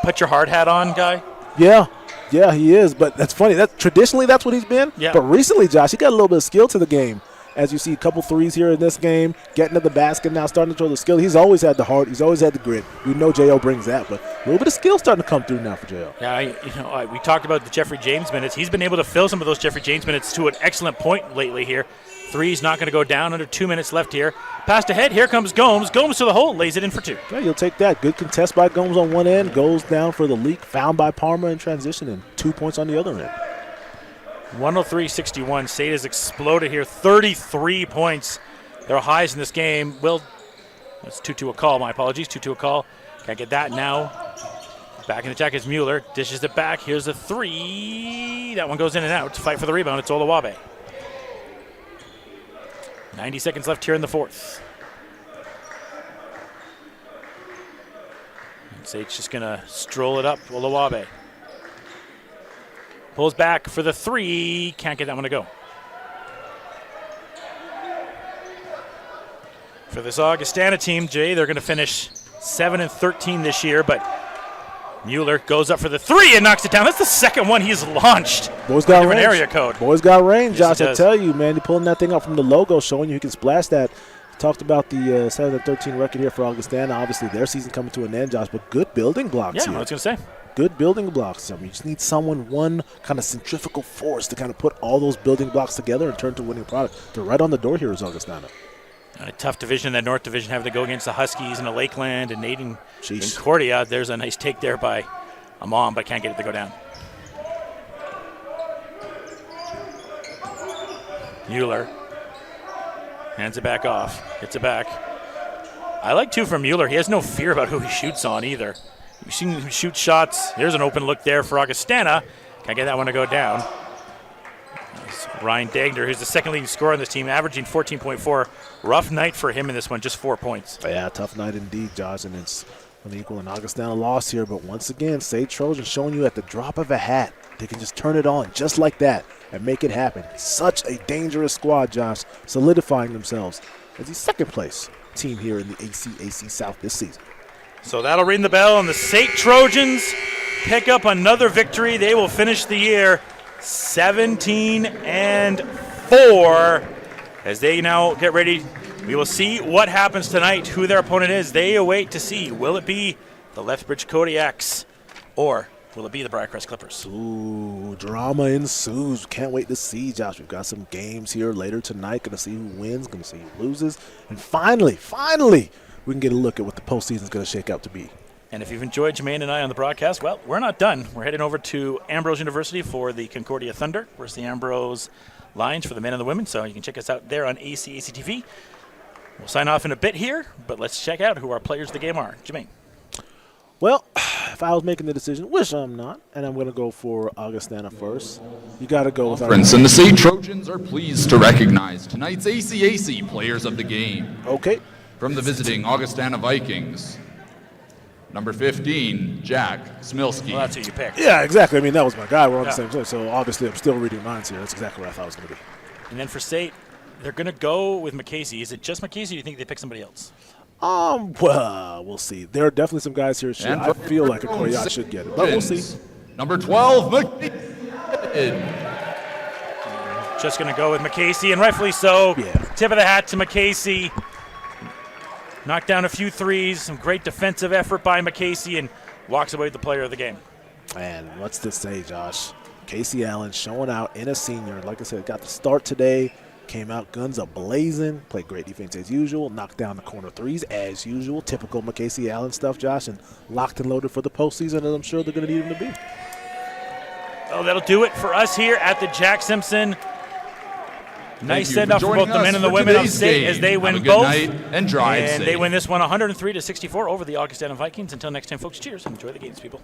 [SPEAKER 1] Put your hard hat on, guy.
[SPEAKER 5] Yeah, he is. But that's funny. Traditionally, that's what he's been.
[SPEAKER 1] Yeah.
[SPEAKER 5] But recently, Josh, he got a little bit of skill to the game. As you see, a couple threes here in this game, getting to the basket now, starting to show the skill. He's always had the heart. He's always had the grit. We know J.O. brings that, but a little bit of skill starting to come through now for J.O.
[SPEAKER 1] Yeah, we talked about the Jeffrey James minutes. He's been able to fill some of those Jeffrey James minutes to an excellent point lately here. Three's not going to go down. Under 2 minutes left here. Passed ahead. Here comes Gomes. Gomes to the hole. Lays it in for two.
[SPEAKER 5] Yeah, you'll take that. Good contest by Gomes on one end. Goes down for the leak. Found by Parma in transition, and 2 points on the other end.
[SPEAKER 1] 103-61. SAIT has exploded here. 33 points. Their highs in this game. That's 2-2 a call. My apologies. 2-2 a call. Can't get that now. Back in the attack is Mueller. Dishes it back. Here's a three. That one goes in and out. Fight for the rebound. It's Olawabe. 90 seconds left here in the fourth. And SAIT's just going to stroll it up. Olawabe pulls back for the three. Can't get that one to go. For this Augustana team, Jay, they're going to finish 7-13 this year, but Mueller goes up for the three and knocks it down. That's the second one he's launched.
[SPEAKER 5] Boys got
[SPEAKER 1] different
[SPEAKER 5] range.
[SPEAKER 1] Area code.
[SPEAKER 5] Boys got range,
[SPEAKER 1] Yes,
[SPEAKER 5] Josh. I tell you, man, he's pulling that thing up from the logo, showing you he can splash that. Talked about the 7-13 record here for Augustana. Obviously, their season coming to an end, Josh, but good building blocks here.
[SPEAKER 1] I was going to say.
[SPEAKER 5] Good building blocks. I mean, you just need one kind of centrifugal force to kind of put all those building blocks together and turn to a winning product. They're right on the door here is Augustana.
[SPEAKER 1] A tough division, that North Division, having to go against the Huskies and the Lakeland and Nate and Concordia. There's a nice take there by Amon, but can't get it to go down. Mueller hands it back off. Hits it back. I like, too, from Mueller. He has no fear about who he shoots on either. You've seen him shoot shots. There's an open look there for Augustana. Can't get that one to go down. Ryan Dagner, who's the second leading scorer on this team, averaging 14.4. Rough night for him in this one, just 4 points.
[SPEAKER 5] Yeah, tough night indeed, Josh. And it's An equal and Augustana loss here, but once again, SAIT Trojans showing you at the drop of a hat, they can just turn it on just like that and make it happen. Such a dangerous squad, Josh, solidifying themselves as the second place team here in the ACAC South this season.
[SPEAKER 1] So that'll ring the bell, and the SAIT Trojans pick up another victory. They will finish the year 17-4 as they now get ready. We will see what happens tonight, who their opponent is. They await to see. Will it be the Lethbridge Kodiaks or will it be the Briarcrest Clippers?
[SPEAKER 5] Ooh, drama ensues. Can't wait to see, Josh. We've got some games here later tonight. Going to see who wins, going to see who loses. And finally, we can get a look at what the postseason is going to shake out to be.
[SPEAKER 1] And if you've enjoyed Jermaine and I on the broadcast, well, we're not done. We're heading over to Ambrose University for the Concordia Thunder versus the Ambrose Lions for the men and the women. So you can check us out there on ACAC TV. We'll sign off in a bit here, but let's check out who our players of the game are. Jermaine.
[SPEAKER 5] Well, if I was making the decision, which I'm not, and I'm going to go for Augustana first, you got to go with
[SPEAKER 2] Prince and the SAIT Trojans are pleased to recognize tonight's ACAC players of the game.
[SPEAKER 5] Okay.
[SPEAKER 2] From the visiting Augustana Vikings, number 15, Jack Smilski.
[SPEAKER 1] Well, that's who you picked.
[SPEAKER 5] Yeah, exactly. I mean, that was my guy. We're on the same team. So obviously I'm still reading minds here. That's exactly what I thought it was going to be.
[SPEAKER 1] And then for SAIT, they're going to go with McCasey. Is it just McCasey, or do you think they pick somebody else?
[SPEAKER 5] Well, we'll see. There are definitely some guys here. I feel like a Koryat should get it, but we'll see.
[SPEAKER 2] Number 12, McCasey.
[SPEAKER 1] Just going to go with McCasey, and rightfully so.
[SPEAKER 5] Yeah.
[SPEAKER 1] Tip of the hat to McCasey. Knocked down a few threes, some great defensive effort by McCasey, and walks away with the player of the game.
[SPEAKER 5] And what's to say, Josh? Casey Allen showing out in a senior. Like I said, got the start today. Came out guns a-blazing. Played great defense as usual. Knocked down the corner threes as usual. Typical McCasey Allen stuff, Josh. And locked and loaded for the postseason, and I'm sure they're going to need him to be.
[SPEAKER 1] Well, that'll do it for us here at the Jack Simpson. Nice send-off for both the men and the women of SAIT as they win both.
[SPEAKER 2] And drive
[SPEAKER 1] and
[SPEAKER 2] safe.
[SPEAKER 1] they win this one 103-64 over the Augustana Vikings. Until next time, folks, cheers and enjoy the games, people.